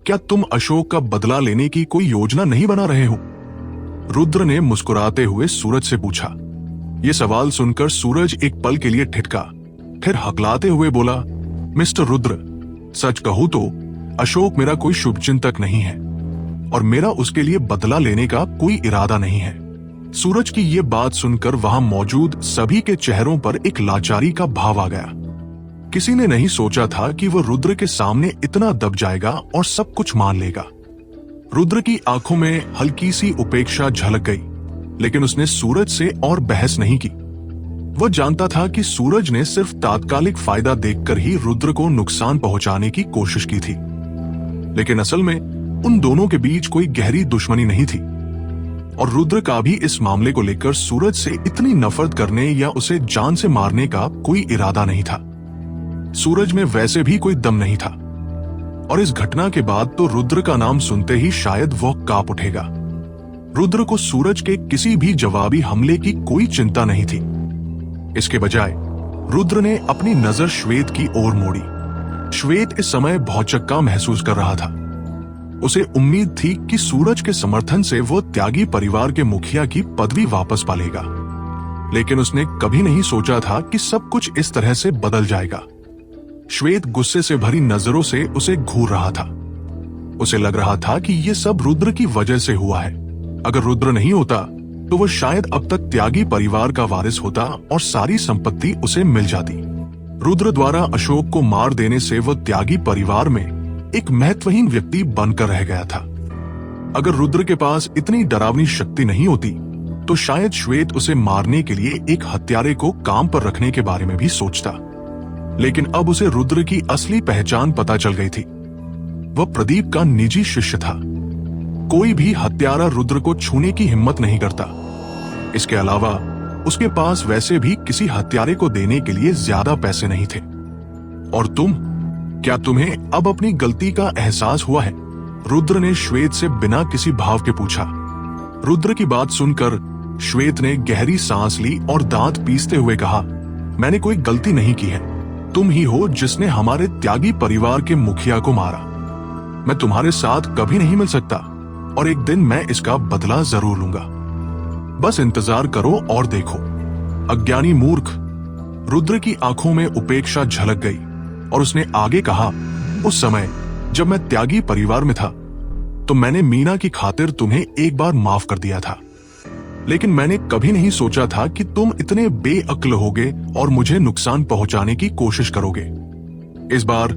क्या तुम अशोक का बदला लेने की कोई योजना नहीं बना रहे हो? रुद्र ने मुस्कुराते हुए सूरज से पूछा। यह सवाल सुनकर सूरज एक पल के लिए ठिठका, फिर हकलाते हुए बोला, मिस्टर रुद्र, सच कहूं तो अशोक मेरा कोई शुभचिंतक नहीं है और मेरा उसके लिए बदला लेने का कोई इरादा नहीं है। सूरज की ये बात सुनकर वहां मौजूद सभी के चेहरों पर एक लाचारी का भाव आ गया। किसी ने नहीं सोचा था कि वह रुद्र के सामने इतना दब जाएगा और सब कुछ मान लेगा। रुद्र की आंखों में हल्की सी उपेक्षा झलक गई, लेकिन उसने सूरज से और बहस नहीं की। वह जानता था कि सूरज ने सिर्फ तात्कालिक फायदा देखकर ही रुद्र को नुकसान पहुंचाने की कोशिश की थी, लेकिन असल में उन दोनों के बीच कोई गहरी दुश्मनी नहीं थी और रुद्र का भी इस मामले को लेकर सूरज से इतनी नफरत करने या उसे जान से मारने का कोई इरादा नहीं था। सूरज में वैसे भी कोई दम नहीं था और इस घटना के बाद तो रुद्र का नाम सुनते ही शायद वह कांप उठेगा। रुद्र को सूरज के किसी भी जवाबी हमले की कोई चिंता नहीं थी। इसके बजाय रुद्र ने अपनी नजर श्वेत की ओर मोड़ी। श्वेत इस समय भौचक्का महसूस कर रहा था। उसे उम्मीद थी कि सूरज के समर्थन से वो त्यागी परिवार के मुखिया की पदवी वापस पा लेगा, लेकिन उसने कभी नहीं सोचा था कि सब कुछ इस तरह से बदल जाएगा। श्वेत गुस्से से भरी नजरों से उसे घूर रहा था। उसे लग रहा था कि ये सब रुद्र की वजह से हुआ है। अगर रुद्र नहीं होता तो वह शायद अब तक त्यागी परिवार का वारिस होता और सारी संपत्ति उसे मिल जाती। रुद्र द्वारा अशोक को मार देने से वह त्यागी परिवार में एक महत्वहीन व्यक्ति बनकर रह गया था। अगर रुद्र के पास इतनी डरावनी शक्ति नहीं होती तो शायद श्वेत उसे मारने के लिए एक हत्यारे को काम पर रखने के बारे में भी सोचता, लेकिन अब उसे रुद्र की असली पहचान पता चल गई थी। वह प्रदीप का निजी शिष्य था। कोई भी हत्यारा रुद्र को छूने की हिम्मत नहीं करता। इसके अलावा उसके पास वैसे भी किसी हत्यारे को देने के लिए ज्यादा पैसे नहीं थे। और क्या तुम्हें अब अपनी गलती का एहसास हुआ है? रुद्र ने श्वेत से बिना किसी भाव के पूछा। रुद्र की बात सुनकर श्वेत ने गहरी सांस ली और दांत पीसते हुए कहा, मैंने कोई गलती नहीं की है। तुम ही हो जिसने हमारे त्यागी परिवार के मुखिया को मारा। मैं तुम्हारे साथ कभी नहीं मिल सकता और एक दिन मैं इसका बदला जरूर लूंगा। बस इंतजार करो और देखो। अज्ञानी मूर्ख। रुद्र की आंखों में उपेक्षा झलक गई और उसने आगे कहा, उस समय जब मैं त्यागी परिवार में था तो मैंने मीना की खातिर तुम्हें एक बार माफ कर दिया था, लेकिन मैंने कभी नहीं सोचा था कि तुम इतने बेअक्ल होगे और मुझे नुकसान पहुंचाने की कोशिश करोगे। इस बार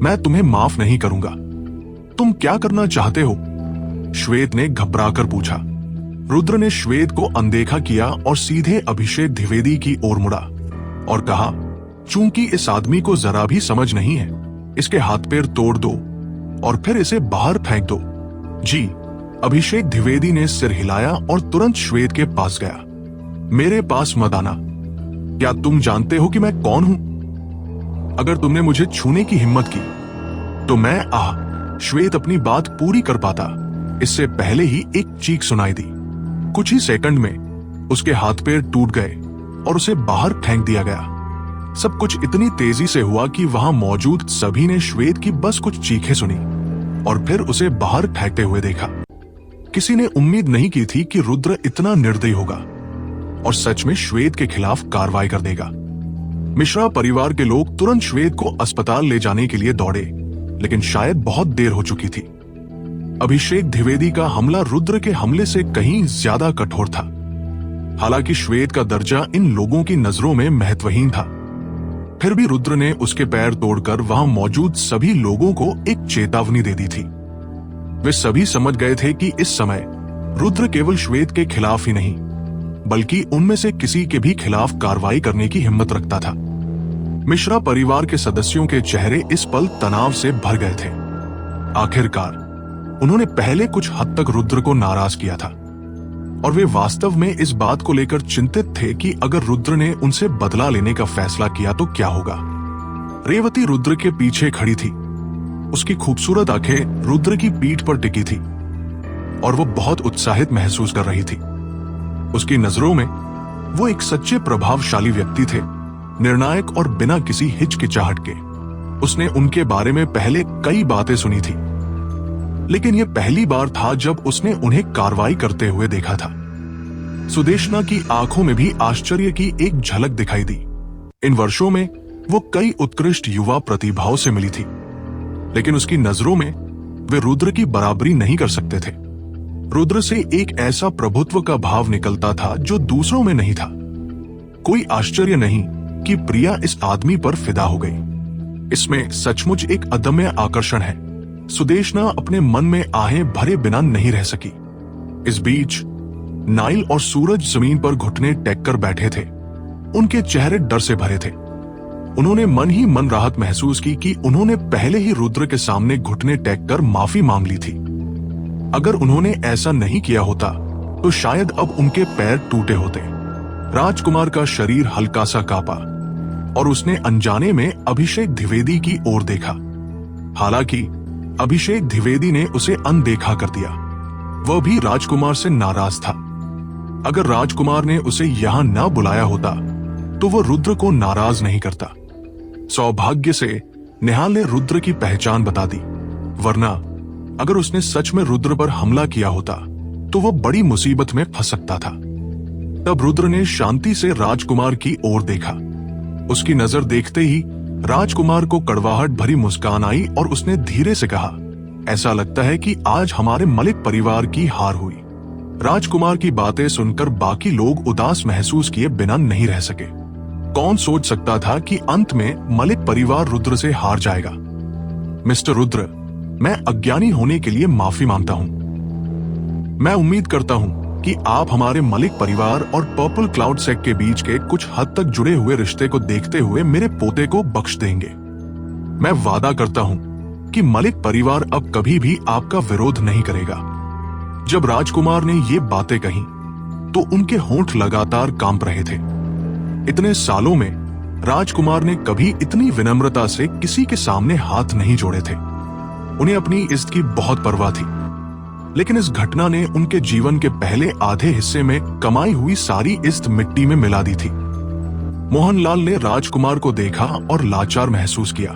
मैं तुम्हें माफ नहीं करूंगा। तुम क्या करना चाहते हो? श्वेत ने घबराकर पूछा। रुद्र ने श्वेत को अनदेखा किया और सीधे अभिषेक द्विवेदी की ओर मुड़ा और कहा, चूंकि इस आदमी को जरा भी समझ नहीं है, इसके हाथ पैर तोड़ दो और फिर इसे बाहर फेंक दो। जी। अभिषेक द्विवेदी ने सिर हिलाया और तुरंत श्वेत के पास गया। मेरे पास मत आना। क्या तुम जानते हो कि मैं कौन हूं? अगर तुमने मुझे छूने की हिम्मत की तो मैं श्वेत अपनी बात पूरी कर पाता इससे पहले ही एक चीख सुनाई दी। कुछ ही सेकंड में उसके हाथ पैर टूट गए और उसे बाहर फेंक दिया गया। सब कुछ इतनी तेजी से हुआ कि वहां मौजूद सभी ने श्वेत की बस कुछ चीखें सुनी और फिर उसे बाहर फेंकते हुए देखा। किसी ने उम्मीद नहीं की थी कि रुद्र इतना निर्दयी होगा और सच में श्वेत के खिलाफ कार्रवाई कर देगा। मिश्रा परिवार के लोग तुरंत श्वेत को अस्पताल ले जाने के लिए दौड़े, लेकिन शायद बहुत देर हो चुकी थी। अभिषेक द्विवेदी का हमला रुद्र के हमले से कहीं ज्यादा कठोर था। हालांकि श्वेत का दर्जा इन लोगों की नजरों में महत्वहीन था, फिर भी रुद्र ने उसके पैर तोड़कर वहां मौजूद सभी लोगों को एक चेतावनी दे दी थी। वे सभी समझ गए थे कि इस समय रुद्र केवल श्वेत के खिलाफ ही नहीं, बल्कि उनमें से किसी के भी खिलाफ कार्रवाई करने की हिम्मत रखता था। मिश्रा परिवार के सदस्यों के चेहरे इस पल तनाव से भर गए थे। आखिरकार उन्होंने पहले कुछ हद तक रुद्र को नाराज किया था और वे वास्तव में इस बात को लेकर चिंतित थे कि अगर रुद्र ने उनसे बदला लेने का फैसला किया तो क्या होगा। रेवती रुद्र के पीछे खड़ी थी। उसकी खूबसूरत आंखें रुद्र की पीठ पर टिकी थी और वो बहुत उत्साहित महसूस कर रही थी। उसकी नजरों में वो एक सच्चे प्रभावशाली व्यक्ति थे, निर्णायक और बिना किसी हिचकिचाहट के। उसने उनके बारे में पहले कई बातें सुनी थी, लेकिन यह पहली बार था जब उसने उन्हें कार्रवाई करते हुए देखा था। सुदेशना की आंखों में भी आश्चर्य की एक झलक दिखाई दी। इन वर्षों में वो कई उत्कृष्ट युवा प्रतिभाओं से मिली थी, लेकिन उसकी नजरों में वे रुद्र की बराबरी नहीं कर सकते थे। रुद्र से एक ऐसा प्रभुत्व का भाव निकलता था जो दूसरों में नहीं था। कोई आश्चर्य नहीं कि प्रिया इस आदमी पर फिदा हो गई। इसमें सचमुच एक अदम्य आकर्षण है। सुदेशना अपने मन में आहें भरे बिना नहीं रह सकी। इस बीच नाइल और सूरज जमीन पर घुटने टेक कर बैठे थे। उनके चेहरे डर से भरे थे। उन्होंने मन ही मन राहत महसूस की कि उन्होंने पहले ही रुद्र के सामने घुटने टेक कर माफी मांग ली थी। अगर उन्होंने ऐसा नहीं किया होता तो शायद अब उनके पैर टूटे होते। राजकुमार का शरीर हल्का सा कांपा और उसने अनजाने में अभिषेक द्विवेदी की ओर देखा। हालांकि अभिषेक द्विवेदी ने उसे अनदेखा कर दिया। वह भी राजकुमार से नाराज था। अगर राजकुमार ने उसे यहां न बुलाया होता तो वह रुद्र को नाराज नहीं करता। सौभाग्य से निहाल ने रुद्र की पहचान बता दी, वरना अगर उसने सच में रुद्र पर हमला किया होता तो वह बड़ी मुसीबत में फंस सकता था। तब रुद्र ने शांति से राजकुमार की ओर देखा। उसकी नजर देखते ही राजकुमार को कड़वाहट भरी मुस्कान आई और उसने धीरे से कहा, ऐसा लगता है कि आज हमारे मलिक परिवार की हार हुई। राजकुमार की बातें सुनकर बाकी लोग उदास महसूस किए बिना नहीं रह सके। कौन सोच सकता था कि अंत में मलिक परिवार रुद्र से हार जाएगा। मिस्टर रुद्र, मैं अज्ञानी होने के लिए माफी मांगता हूं। मैं उम्मीद करता हूं कि आप हमारे मलिक परिवार और पर्पल क्लाउड सेक्ट के बीच के कुछ हद तक जुड़े हुए रिश्ते को देखते हुए मेरे पोते को बख्श देंगे। मैं वादा करता हूं कि मलिक परिवार अब कभी भी आपका विरोध नहीं करेगा। जब राजकुमार ने ये बातें कही तो उनके होंठ लगातार कांप रहे थे। इतने सालों में राजकुमार ने कभी इतनी विनम्रता से किसी के सामने हाथ नहीं जोड़े थे। उन्हें अपनी इज्जत की बहुत परवाह थी, लेकिन इस घटना ने उनके जीवन के पहले आधे हिस्से में कमाई हुई सारी इज्जत मिट्टी में मिला दी थी। मोहनलाल ने राजकुमार को देखा और लाचार महसूस किया।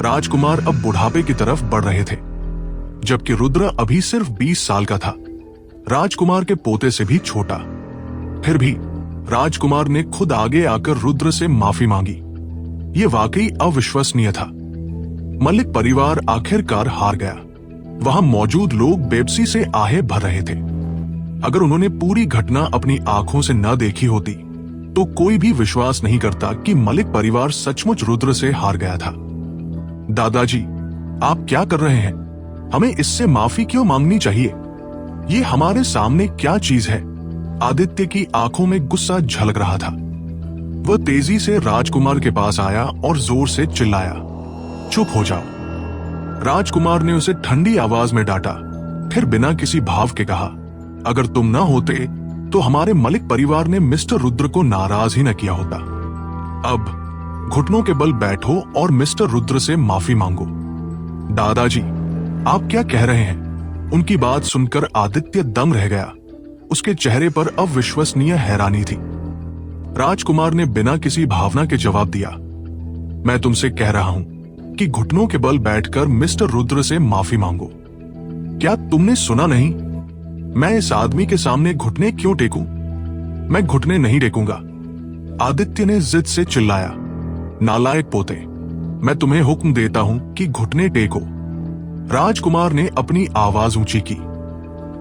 राजकुमार अब बुढ़ापे की तरफ बढ़ रहे थे, जबकि रुद्र अभी सिर्फ 20 साल का था, राजकुमार के पोते से भी छोटा। फिर भी राजकुमार ने खुद आगे आकर रुद्र से माफी मांगी। ये वाकई अविश्वसनीय था। मलिक परिवार आखिरकार हार गया। वहां मौजूद लोग बेबसी से आहें भर रहे थे। अगर उन्होंने पूरी घटना अपनी आंखों से न देखी होती तो कोई भी विश्वास नहीं करता कि मलिक परिवार सचमुच रुद्र से हार गया था। दादाजी, आप क्या कर रहे हैं? हमें इससे माफी क्यों मांगनी चाहिए? ये हमारे सामने क्या चीज है? आदित्य की आंखों में गुस्सा झलक रहा था। वह तेजी से राजकुमार के पास आया और जोर से चिल्लाया, चुप हो जाओ। राजकुमार ने उसे ठंडी आवाज में डांटा, फिर बिना किसी भाव के कहा, अगर तुम ना होते तो हमारे मलिक परिवार ने मिस्टर रुद्र को नाराज ही न किया होता। अब घुटनों के बल बैठो और मिस्टर रुद्र से माफी मांगो। दादाजी, आप क्या कह रहे हैं? उनकी बात सुनकर आदित्य दंग रह गया। उसके चेहरे पर अविश्वसनीय हैरानी थी। राजकुमार ने बिना किसी भावना के जवाब दिया, मैं तुमसे कह रहा हूं कि घुटनों के बल बैठकर मिस्टर रुद्र से माफी मांगो। क्या तुमने सुना नहीं? मैं इस आदमी के सामने घुटने क्यों टेकूं? मैं घुटने नहीं टेकूंगा। आदित्य ने जिद से चिल्लाया, नालायक पोते, मैं तुम्हें हुक्म देता हूं कि घुटने टेको। राजकुमार ने अपनी आवाज ऊंची की,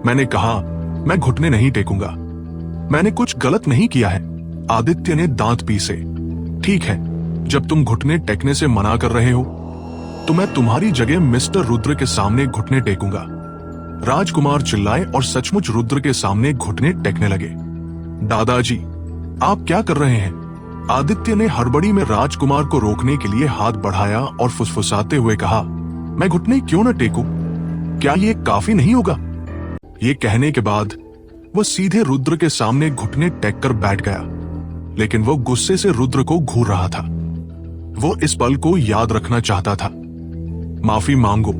मैंने कहा मैं घुटने नहीं टेकूंगा। मैंने कुछ गलत नहीं किया है। आदित्य ने दांत पीसे, ठीक है, जब तुम घुटने टेकने से मना कर रहे हो तो मैं तुम्हारी जगह मिस्टर रुद्र के सामने घुटने टेकूंगा। राजकुमार चिल्लाए और सचमुच रुद्र के सामने घुटने टेकने लगे। दादाजी, आप क्या कर रहे हैं? आदित्य ने हड़बड़ी में राजकुमार को रोकने के लिए हाथ बढ़ाया और फुसफुसाते हुए कहा, मैं घुटने क्यों न टेकूं? क्या ये काफी नहीं होगा? ये कहने के बाद वो सीधे रुद्र के सामने घुटने टेक कर बैठ गया, लेकिन वो गुस्से से रुद्र को घूर रहा था। वो इस पल को याद रखना चाहता था। माफी मांगो,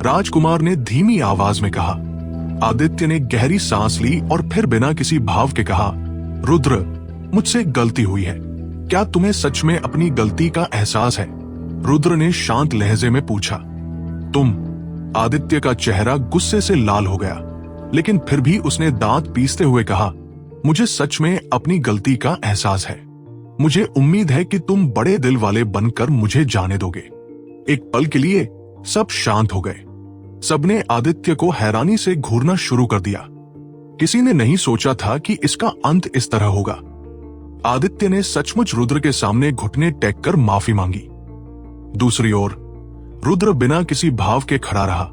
राजकुमार ने धीमी आवाज में कहा। आदित्य ने गहरी सांस ली और फिर बिना किसी भाव के कहा, रुद्र, मुझसे गलती हुई है। क्या तुम्हें सच में अपनी गलती का एहसास है? रुद्र ने शांत लहजे में पूछा। आदित्य का चेहरा गुस्से से लाल हो गया, लेकिन फिर भी उसने दांत पीसते हुए कहा, मुझे सच में अपनी गलती का एहसास है। मुझे उम्मीद है कि तुम बड़े दिल वाले बनकर मुझे जाने दोगे। एक पल के लिए सब शांत हो गए। सबने आदित्य को हैरानी से घूरना शुरू कर दिया। किसी ने नहीं सोचा था कि इसका अंत इस तरह होगा। आदित्य ने सचमुच रुद्र के सामने घुटने टेक कर माफी मांगी। दूसरी ओर रुद्र बिना किसी भाव के खड़ा रहा,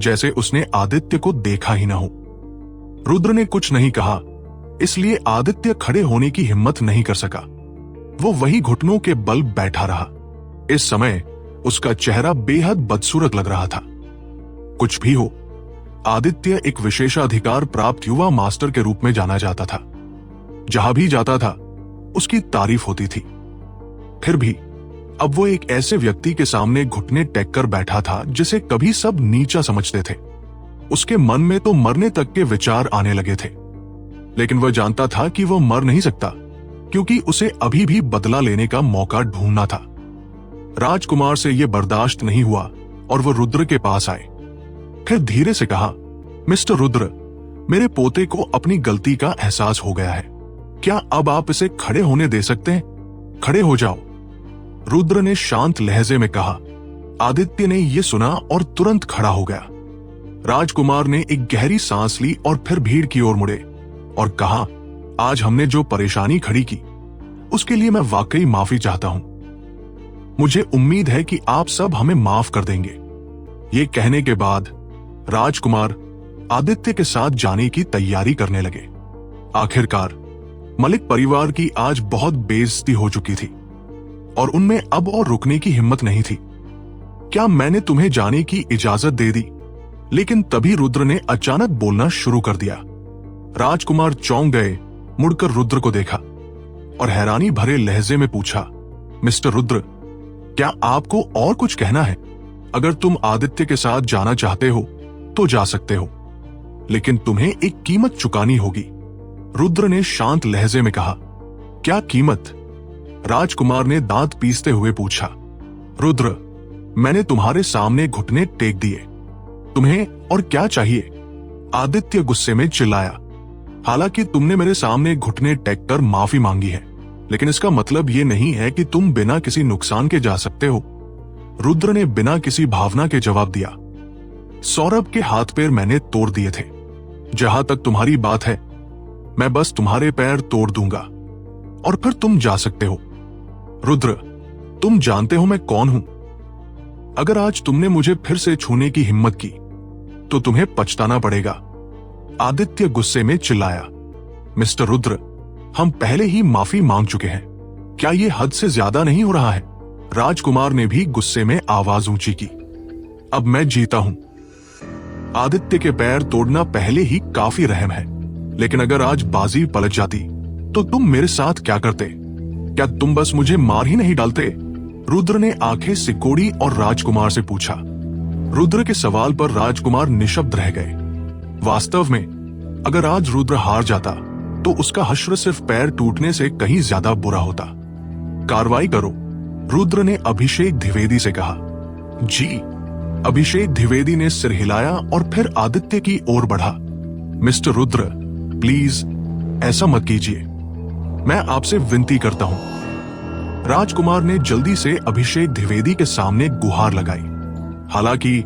जैसे उसने आदित्य को देखा ही न हो। रुद्र ने कुछ नहीं कहा, इसलिए आदित्य खड़े होने की हिम्मत नहीं कर सका। वो वही घुटनों के बल बैठा रहा। इस समय उसका चेहरा बेहद बदसूरत लग रहा था। कुछ भी हो, आदित्य एक विशेषाधिकार प्राप्त युवा मास्टर के रूप में जाना जाता था। जहां भी जाता था उसकी तारीफ होती थी। फिर भी अब वो एक ऐसे व्यक्ति के सामने घुटने टेक कर बैठा था जिसे कभी सब नीचा समझते थे। उसके मन में तो मरने तक के विचार आने लगे थे, लेकिन वह जानता था कि वह मर नहीं सकता, क्योंकि उसे अभी भी बदला लेने का मौका ढूंढना था। राजकुमार से यह बर्दाश्त नहीं हुआ और वह रुद्र के पास आए। फिर धीरे से कहा, मिस्टर रुद्र, मेरे पोते को अपनी गलती का एहसास हो गया है। क्या अब आप इसे खड़े होने दे सकते हैं? खड़े हो जाओ। रुद्र ने शांत लहजे में कहा। आदित्य ने यह सुना और तुरंत खड़ा हो गया। राजकुमार ने एक गहरी सांस ली और फिर भीड़ की ओर मुड़े और कहा, आज हमने जो परेशानी खड़ी की उसके लिए मैं वाकई माफी चाहता हूं। मुझे उम्मीद है कि आप सब हमें माफ कर देंगे। ये कहने के बाद राजकुमार आदित्य के साथ जाने की तैयारी करने लगे। आखिरकार मलिक परिवार की आज बहुत बेइज्जती हो चुकी थी और उनमें अब और रुकने की हिम्मत नहीं थी। क्या मैंने तुम्हें जाने की इजाजत दे दी? लेकिन तभी रुद्र ने अचानक बोलना शुरू कर दिया। राजकुमार चौंक गए, मुड़कर रुद्र को देखा और हैरानी भरे लहजे में पूछा, मिस्टर रुद्र, क्या आपको और कुछ कहना है? अगर तुम आदित्य के साथ जाना चाहते हो तो जा सकते हो, लेकिन तुम्हें एक कीमत चुकानी होगी। रुद्र ने शांत लहजे में कहा। क्या कीमत? राजकुमार ने दांत पीसते हुए पूछा। रुद्र, मैंने तुम्हारे सामने घुटने टेक दिए, तुम्हें और क्या चाहिए? आदित्य गुस्से में चिल्लाया। हालांकि तुमने मेरे सामने घुटने टेक कर माफी मांगी है, लेकिन इसका मतलब ये नहीं है कि तुम बिना किसी नुकसान के जा सकते हो। रुद्र ने बिना किसी भावना के जवाब दिया। सौरभ के हाथ पैर मैंने तोड़ दिए थे। जहां तक तुम्हारी बात है, मैं बस तुम्हारे पैर तोड़ दूंगा और फिर तुम जा सकते हो। रुद्र, तुम जानते हो मैं कौन हूं। अगर आज तुमने मुझे फिर से छूने की हिम्मत की तो तुम्हें पछताना पड़ेगा। आदित्य गुस्से में चिल्लाया। मिस्टर रुद्र, हम पहले ही माफी मांग चुके हैं। क्या यह हद से ज्यादा नहीं हो रहा है? राजकुमार ने भी गुस्से में आवाज ऊंची की। अब मैं जीता हूं। आदित्य के पैर तोड़ना पहले ही काफी रहम है, लेकिन अगर आज बाजी पलट जाती तो तुम मेरे साथ क्या करते? क्या तुम बस मुझे मार ही नहीं डालते? रुद्र ने आंखें सिकोड़ी और राजकुमार से पूछा। रुद्र के सवाल पर राजकुमार निशब्द रह गए। वास्तव में अगर आज रुद्र हार जाता तो उसका हश्र सिर्फ पैर टूटने से कहीं ज्यादा बुरा होता। कार्रवाई करो, रुद्र ने अभिषेक द्विवेदी से कहा। जी। अभिषेक द्विवेदी ने सिर हिलाया और फिर आदित्य की ओर बढ़ा। मिस्टर रुद्र, प्लीज ऐसा मत कीजिए, मैं आपसे विनती करता हूं। राजकुमार ने जल्दी से अभिषेक द्विवेदी के सामने गुहार लगाई। हालांकि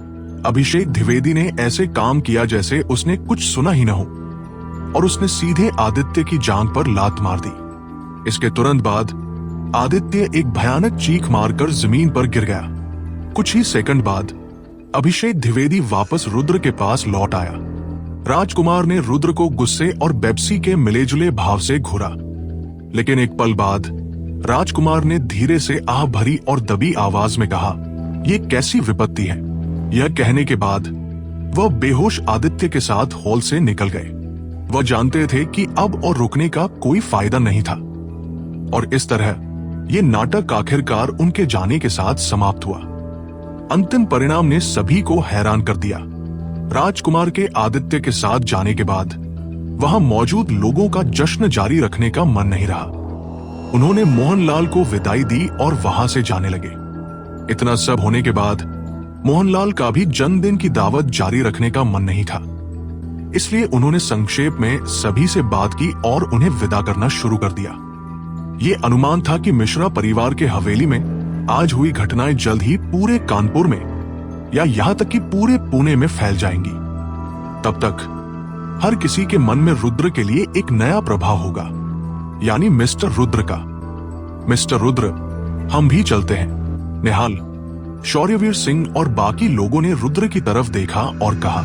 अभिषेक द्विवेदी ने ऐसे काम किया जैसे उसने कुछ सुना ही न हो और उसने सीधे आदित्य की जांघ पर लात मार दी। इसके तुरंत बाद आदित्य एक भयानक चीख मारकर जमीन पर गिर गया। कुछ ही सेकंड बाद अभिषेक द्विवेदी वापस रुद्र के पास लौट आया। राजकुमार ने रुद्र को गुस्से और बेप्सी के मिलेजुले भाव से घूरा, लेकिन एक पल बाद राजकुमार ने धीरे से आह भरी और दबी आवाज में कहा, यह कैसी विपत्ति है। यह कहने के बाद वह बेहोश आदित्य के साथ हॉल से निकल गए। वह जानते थे कि अब और रुकने का कोई फायदा नहीं था और इस तरह यह नाटक आखिरकार उनके जाने के साथ समाप्त हुआ। अंतिम परिणाम ने सभी को हैरान कर दिया। राजकुमार के आदित्य के साथ जाने के बाद वहां मौजूद लोगों का जश्न जारी रखने का मन नहीं रहा। उन्होंने मोहनलाल को विदाई दी और वहां से जाने लगे। इतना सब होने के बाद मोहनलाल का भी जन्मदिन की दावत जारी रखने का मन नहीं था, इसलिए उन्होंने संक्षेप में सभी से बात की और उन्हें विदा करना शुरू कर दिया। ये अनुमान था कि मिश्रा परिवार के हवेली में आज हुई घटनाएं जल्द ही पूरे कानपुर में या यहां तक कि पूरे पुणे में फैल जाएंगी। तब तक हर किसी के मन में रुद्र के लिए एक नया प्रभाव होगा, यानी मिस्टर रुद्र का। मिस्टर रुद्र, हम भी चलते हैं। निहाल, शौर्यवीर सिंह और बाकी लोगों ने रुद्र की तरफ देखा और कहा,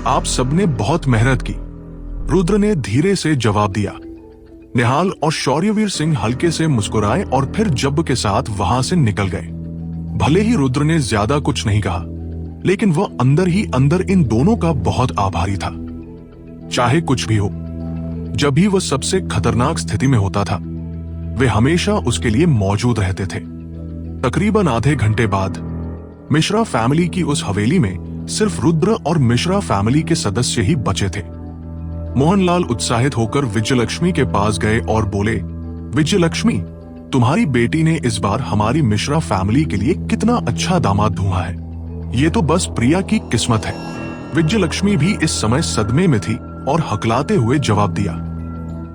आप सबने बहुत मेहनत की। रुद्र ने धीरे से जवाब दिया। निहाल और शौर्यवीर सिंह हल्के से मुस्कुराए और फिर जब्ब के साथ वहां से निकल गए। भले ही रुद्र ने ज्यादा कुछ नहीं कहा, लेकिन वह अंदर ही अंदर इन दोनों का बहुत आभारी था। चाहे कुछ भी हो, जब भी वह सबसे खतरनाक स्थिति में होता था, वे हमेशा उसके लिए मौजूद रहते थे। तकरीबन आधे घंटे बाद मिश्रा फैमिली की उस हवेली में सिर्फ रुद्र और मिश्रा फैमिली के सदस्य ही बचे थे। मोहनलाल उत्साहित होकर विजयलक्ष्मी के पास गए और बोले, विजयलक्ष्मी, तुम्हारी बेटी ने इस बार हमारी मिश्रा फैमिली के लिए कितना अच्छा दामाद ढूंढा है। ये तो बस प्रिया की किस्मत है। विजयलक्ष्मी भी इस समय सदमे में थी और हकलाते हुए जवाब दिया,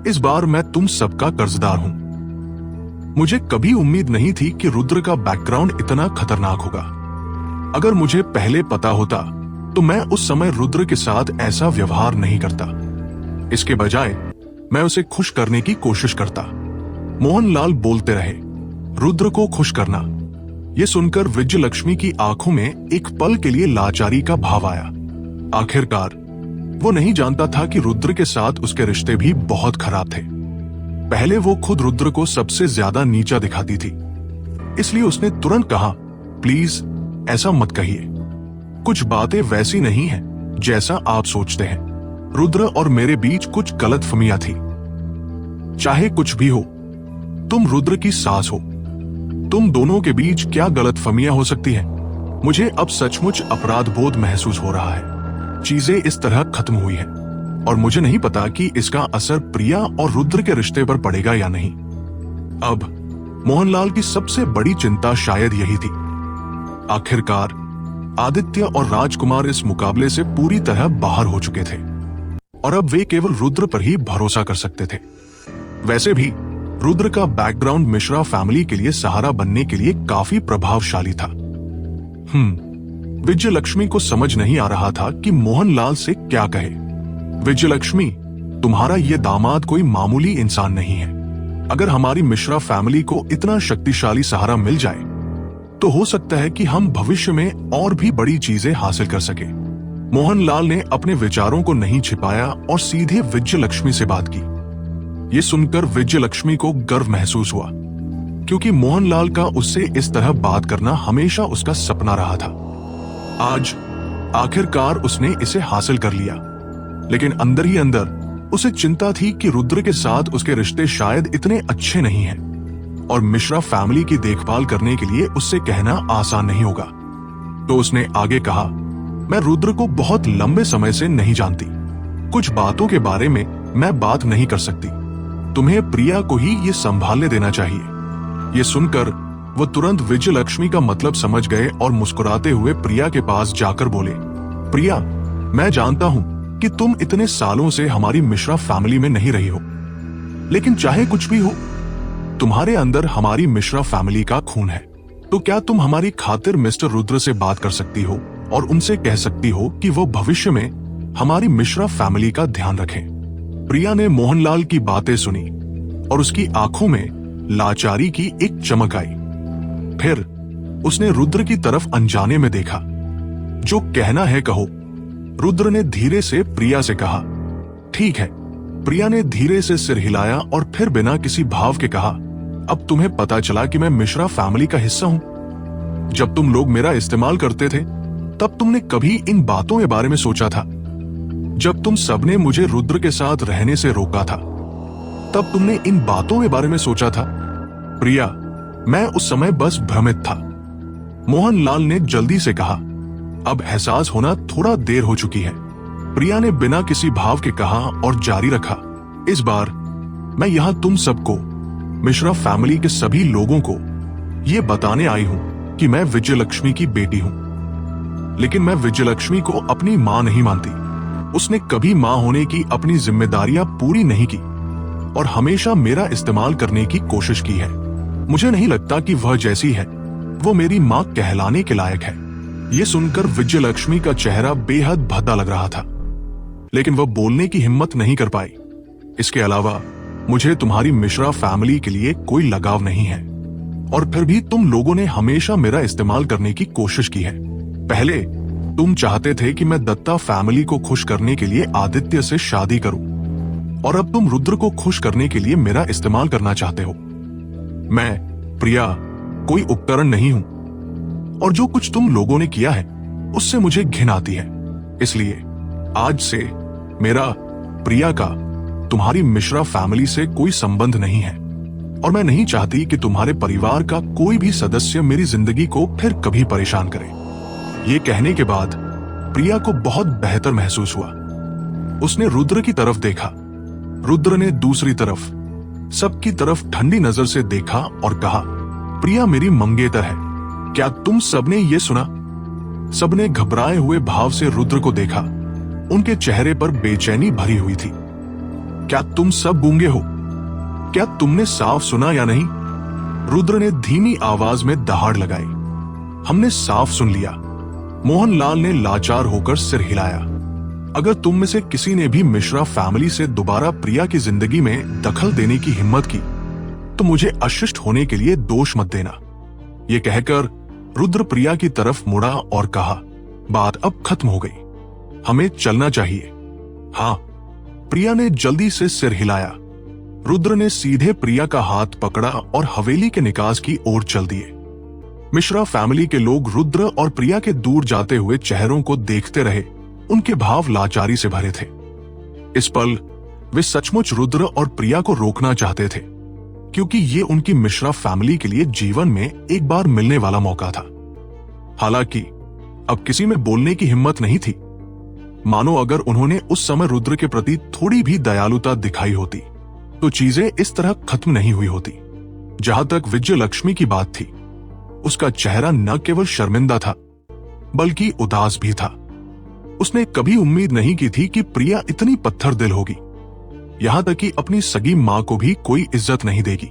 इस बार मैं तुम सबका कर्जदार हूं। मुझे कभी उम्मीद नहीं थी कि रुद्र का बैकग्राउंड इतना खतरनाक होगा। अगर मुझे पहले पता होता तो मैं उस समय रुद्र के साथ ऐसा व्यवहार नहीं करता। इसके बजाय मैं उसे खुश करने की कोशिश करता। मोहनलाल बोलते रहे, रुद्र को खुश करना। यह सुनकर विजयलक्ष्मी की आंखों में एक पल के लिए लाचारी का भाव आया। आखिरकार वो नहीं जानता था कि रुद्र के साथ उसके रिश्ते भी बहुत खराब थे। पहले वो खुद रुद्र को सबसे ज्यादा नीचा दिखाती थी, इसलिए उसने तुरंत कहा, प्लीज ऐसा मत कहिए। कुछ बातें वैसी नहीं हैं जैसा आप सोचते हैं। रुद्र और मेरे बीच कुछ गलतफहमियां थी। चाहे कुछ भी हो, तुम रुद्र की सास हो। तुम दोनों के बीच क्या गलतफहमियां हो सकती हैं? मुझे अब सचमुच अपराध बोध महसूस हो रहा है। चीजें इस तरह खत्म हुई हैं और मुझे नहीं पता कि इसका असर प्रिया और रुद्र के रिश्ते पर पड़ेगा या नहीं। अब मोहनलाल की सबसे बड़ी चिंता शायद यही थी। आखिरकार आदित्य और राजकुमार इस मुकाबले से पूरी तरह बाहर हो चुके थे और अब वे केवल रुद्र पर ही भरोसा कर सकते थे। वैसे भी रुद्र का बैकग्राउंड मिश्रा फैमिली के लिए सहारा बनने के लिए काफी प्रभावशाली था। विजयलक्ष्मी को समझ नहीं आ रहा था कि मोहनलाल से क्या कहे। विजयलक्ष्मी, तुम्हारा ये दामाद कोई मामूली इंसान नहीं है। अगर हमारी मिश्रा फैमिली को इतना शक्तिशाली सहारा मिल जाए तो हो सकता है कि हम भविष्य में और भी बड़ी चीजें हासिल कर सके। मोहनलाल ने अपने विचारों को नहीं छिपाया और सीधे विजयलक्ष्मी से बात की। ये सुनकर विजयलक्ष्मी को गर्व महसूस हुआ, क्योंकि मोहनलाल का उससे इस तरह बात करना हमेशा उसका सपना रहा था। आज आखिरकार उसने इसे हासिल कर लिया, लेकिन अंदर ही अंदर उसे चिंता थी कि रुद्र के साथ उसके रिश्ते शायद इतने अच्छे नहीं हैं और मिश्रा फैमिली की देखभाल करने के लिए उससे कहना आसान नहीं होगा। तो उसने आगे कहा, मैं रुद्र को बहुत लंबे समय से नहीं जानती। कुछ बातों के बारे में मैं बात नहीं कर सकती। तुम्हें प्रिया को ही ये संभालने देना चाहिए। ये सुनकर वो तुरंत विजयलक्ष्मी का मतलब समझ गए और मुस्कुराते हुए प्रिया के पास जाकर बोले, प्रिया, मैं जानता हूं कि तुम इतने सालों से हमारी मिश्रा फैमिली में नहीं रही हो, लेकिन चाहे कुछ भी हो, तुम्हारे अंदर हमारी मिश्रा फैमिली का खून है। तो क्या तुम हमारी खातिर मिस्टर रुद्र से बात कर सकती हो और उनसे कह सकती हो कि वो भविष्य में हमारी मिश्रा फैमिली का ध्यान रखें। प्रिया ने मोहनलाल की बातें सुनी और उसकी आंखों में लाचारी की एक चमक आई। फिर उसने रुद्र की तरफ अनजाने में देखा। जो कहना है कहो। रुद्र ने धीरे से प्रिया से कहा, ठीक है। प्रिया ने धीरे से सिर हिलाया और फिर बिना किसी भाव के कहा, अब तुम्हें पता चला कि मैं मिश्रा फैमिली का हिस्सा हूं। जब तुम लोग मेरा इस्तेमाल करते थे तब तुमने कभी इन बातों के बारे में सोचा था? जब तुम सबने मुझे रुद्र के साथ रहने से रोका था तब तुमने इन बातों के बारे में सोचा था? प्रिया, मैं उस समय बस भ्रमित था। मोहनलाल ने जल्दी से कहा, अब एहसास होना थोड़ा देर हो चुकी है। प्रिया ने बिना किसी भाव के कहा और जारी रखा, इस बार मैं यहां तुम सबको, मिश्रा फैमिली के सभी लोगों को ये बताने आई हूं कि मैं विजयलक्ष्मी की बेटी हूं। लेकिन मैं विजयलक्ष्मी को अपनी मां नहीं मानती। उसने कभी मां होने की अपनी जिम्मेदारियां पूरी नहीं की और हमेशा मेरा इस्तेमाल करने की कोशिश की है। मुझे नहीं लगता कि वह जैसी है वो मेरी मां कहलाने के लायक है। ये सुनकर विजयलक्ष्मी का चेहरा बेहद भद्दा लग रहा था, लेकिन वह बोलने की हिम्मत नहीं कर पाई। इसके अलावा मुझे तुम्हारी मिश्रा फैमिली के लिए कोई लगाव नहीं है, और फिर भी तुम लोगों ने हमेशा मेरा इस्तेमाल करने की कोशिश की है। पहले तुम चाहते थे कि मैं दत्ता फैमिली को खुश करने के लिए आदित्य से शादी करूं, और अब तुम रुद्र को खुश करने के लिए मेरा इस्तेमाल करना चाहते हो। मैं, प्रिया, कोई उपकरण नहीं हूं, और जो कुछ तुम लोगों ने किया है उससे मुझे घिन आती है। इसलिए आज से मेरा, प्रिया का तुम्हारी मिश्रा फैमिली से कोई संबंध नहीं है, और मैं नहीं चाहती कि तुम्हारे परिवार का कोई भी सदस्य मेरी जिंदगी को फिर कभी परेशान करे। ये कहने के बाद प्रिया को बहुत बेहतर महसूस हुआ। उसने रुद्र की तरफ देखा, रुद्र ने दूसरी तरफ, सबकी तरफ ठंडी नजर से देखा और कहा, प्रिया मेरी मंगेतर है, क्या तुम सबने ये सुना? सबने घबराए हुए भाव से रुद्र को देखा। उनके चेहरे पर बेचैनी भरी हुई थी। क्या तुम सब गूंगे हो? क्या तुमने साफ सुना या नहीं? रुद्र ने धीमी आवाज में दहाड़ लगाई। हमने साफ सुन लिया। मोहनलाल ने लाचार होकर सिर हिलाया। अगर तुम में से किसी ने भी मिश्रा फैमिली से दोबारा प्रिया की जिंदगी में दखल देने की हिम्मत की तो मुझे अशिष्ट होने के लिए दोष मत देना। ये कहकर रुद्र प्रिया की तरफ मुड़ा और कहा, बात अब खत्म हो गई, हमें चलना चाहिए। हाँ, प्रिया ने जल्दी से सिर हिलाया। रुद्र ने सीधे प्रिया का हाथ पकड़ा और हवेली के निकास की ओर चल दिए। मिश्रा फैमिली के लोग रुद्र और प्रिया के दूर जाते हुए चेहरों को देखते रहे। उनके भाव लाचारी से भरे थे। इस पल वे सचमुच रुद्र और प्रिया को रोकना चाहते थे, क्योंकि ये उनकी मिश्रा फैमिली के लिए जीवन में एक बार मिलने वाला मौका था। हालांकि अब किसी में बोलने की हिम्मत नहीं थी। मानो अगर उन्होंने उस समय रुद्र के प्रति थोड़ी भी दयालुता दिखाई होती तो चीजें इस तरह खत्म नहीं हुई होती। जहां तक विजयलक्ष्मी की बात थी, उसका चेहरा न केवल शर्मिंदा था बल्कि उदास भी था। उसने कभी उम्मीद नहीं की थी कि प्रिया इतनी पत्थर दिल होगी, यहां तक कि अपनी सगी मां को भी कोई इज्जत नहीं देगी।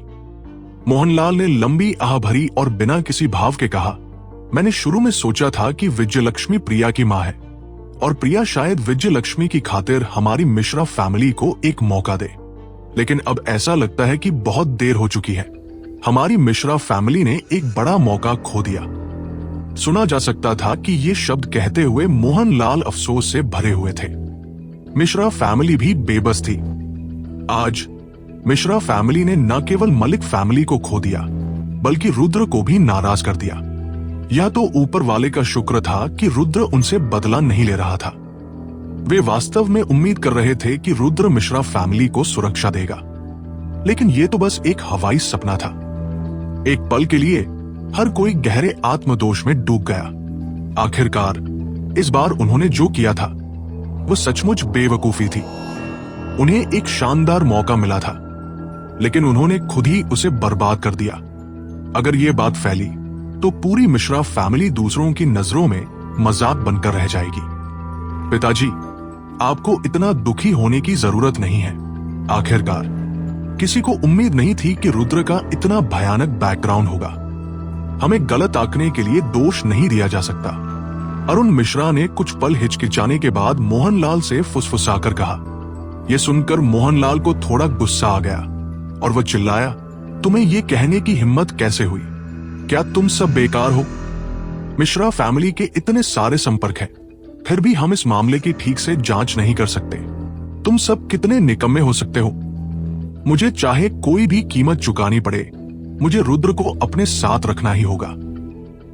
मोहनलाल ने लंबी आह भरी और बिना किसी भाव के कहा, मैंने शुरू में सोचा था कि विजयलक्ष्मी प्रिया की मां है और प्रिया शायद विजयलक्ष्मी की खातिर हमारी मिश्रा फैमिली को एक मौका दे, लेकिन अब ऐसा लगता है कि बहुत देर हो चुकी है। हमारी मिश्रा फैमिली ने एक बड़ा मौका खो दिया। सुना जा सकता था कि ये शब्द कहते हुए मोहनलाल अफसोस से भरे हुए थे। मिश्रा फैमिली भी बेबस थी। आज मिश्रा फैमिली ने न केवल मलिक फैमिली को खो दिया बल्कि रुद्र को भी नाराज कर दिया। यह तो ऊपर वाले का शुक्र था कि रुद्र उनसे बदला नहीं ले रहा था। वे वास्तव में उम्मीद कर रहे थे कि रुद्र मिश्रा फैमिली को सुरक्षा देगा, लेकिन यह तो बस एक हवाई सपना था। एक पल के लिए हर कोई गहरे आत्मदोष में डूब गया। आखिरकार इस बार उन्होंने जो किया था वो सचमुच बेवकूफी थी। उन्हें एक शानदार मौका मिला था, लेकिन उन्होंने खुद ही उसे बर्बाद कर दिया। अगर ये बात फैली तो पूरी मिश्रा फैमिली दूसरों की नजरों में मजाक बनकर रह जाएगी। पिताजी, आपको इतना दुखी होने की जरूरत नहीं है। आखिरकार किसी को उम्मीद नहीं थी कि रुद्र का इतना भयानक बैकग्राउंड होगा। हमें गलत आंकने के लिए दोष नहीं दिया जा सकता। अरुण मिश्रा ने कुछ पल हिचकिचाने के बाद मोहनलाल से फुसफुसाकर कहा। यह सुनकर मोहनलाल को थोड़ा गुस्सा आ गया और वह चिल्लाया, तुम्हें यह कहने की हिम्मत कैसे हुई? क्या तुम सब बेकार हो? मिश्रा फैमिली के इतने सारे संपर्क हैं, फिर भी हम इस मामले की ठीक से जांच नहीं कर सकते। तुम सब कितने निकम्मे हो सकते हो? मुझे चाहे कोई भी कीमत चुकानी पड़े, मुझे रुद्र को अपने साथ रखना ही होगा।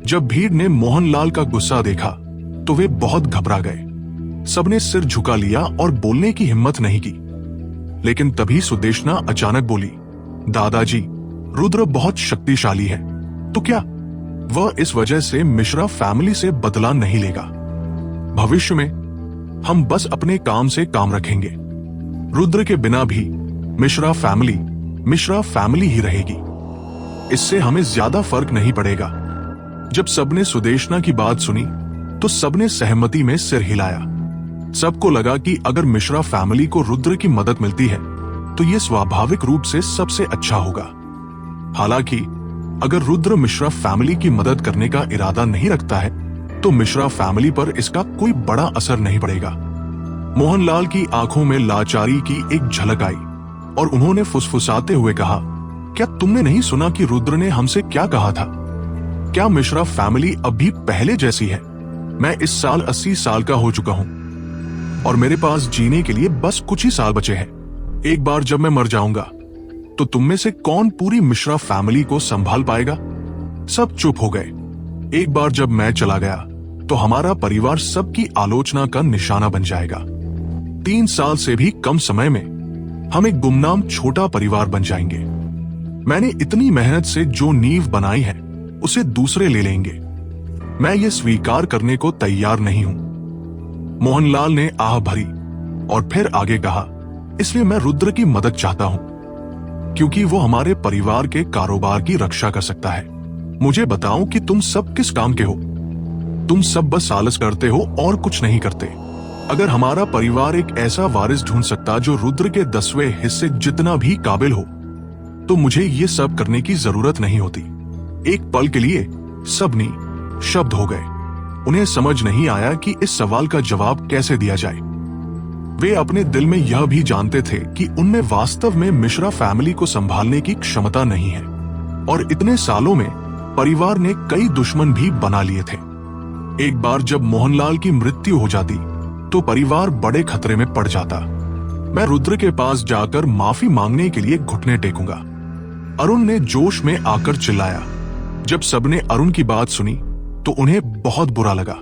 जब भीड़ ने मोहनलाल का गुस्सा देखा तो वे बहुत घबरा गए। सबने सिर झुका लिया और बोलने की हिम्मत नहीं की। लेकिन तभी सुदेशना अचानक बोली, दादाजी, रुद्र बहुत शक्तिशाली है, तो क्या वह इस वजह से मिश्रा फैमिली से बदला नहीं लेगा? भविष्य में हम बस अपने काम से काम रखेंगे। रुद्र के बिना भी मिश्रा फैमिली ही रहेगी। इससे हमें ज्यादा फर्क नहीं पड़ेगा। जब सबने सुदेशना की बात सुनी तो सबने सहमति में सिर हिलाया। सबको लगा कि अगर मिश्रा फैमिली को रुद्र की मदद मिलती है तो ये स्वाभाविक रूप से सबसे अच्छा होगा। हालांकि अगर रुद्र मिश्रा फैमिली की मदद करने का इरादा नहीं रखता है तो मिश्रा फैमिली पर इसका कोई बड़ा असर नहीं पड़ेगा। मोहनलाल की आंखों में लाचारी की एक झलक आई और उन्होंने फुसफुसाते हुए कहा, क्या तुमने नहीं सुना कि रुद्र ने हमसे क्या कहा था? क्या मिश्रा फैमिली अभी पहले जैसी है? मैं इस साल 80 साल का हो चुका हूं और मेरे पास जीने के लिए बस कुछ ही साल बचे हैं। एक बार जब मैं मर जाऊंगा तो तुम में से कौन पूरी मिश्रा फैमिली को संभाल पाएगा? सब चुप हो गए। एक बार जब मैं चला गया तो हमारा परिवार सबकी आलोचना का निशाना बन जाएगा। 3 साल से भी कम समय में हम एक गुमनाम छोटा परिवार बन जाएंगे। मैंने इतनी मेहनत से जो नींव बनाई है उसे दूसरे ले लेंगे। मैं ये स्वीकार करने को तैयार नहीं हूं। मोहनलाल ने आह भरी और फिर आगे कहा, इसलिए मैं रुद्र की मदद चाहता हूं क्योंकि वो हमारे परिवार के कारोबार की रक्षा कर सकता है। मुझे बताओ कि तुम सब किस काम के हो? तुम सब बस आलस करते हो और कुछ नहीं करते। अगर हमारा परिवार एक ऐसा वारिस ढूंढ सकता जो रुद्र के 10वें हिस्से जितना भी काबिल हो तो मुझे ये सब करने की जरूरत नहीं होती। एक पल के लिए सब शब्द हो गए। उन्हें समझ नहीं आया कि इस सवाल का जवाब कैसे दिया जाए। वे अपने दिल में यह भी जानते थे कि उनमें वास्तव में मिश्रा फैमिली को संभालने की क्षमता नहीं है और इतने सालों में परिवार ने कई दुश्मन भी बना लिए थे। एक बार जब मोहनलाल की मृत्यु हो जाती तो परिवार बड़े खतरे में पड़ जाता। मैं रुद्र के पास जाकर माफी मांगने के लिए घुटने टेकूंगा। अरुण ने जोश में आकर चिल्लाया। जब सबने अरुण की बात सुनी तो उन्हें बहुत बुरा लगा।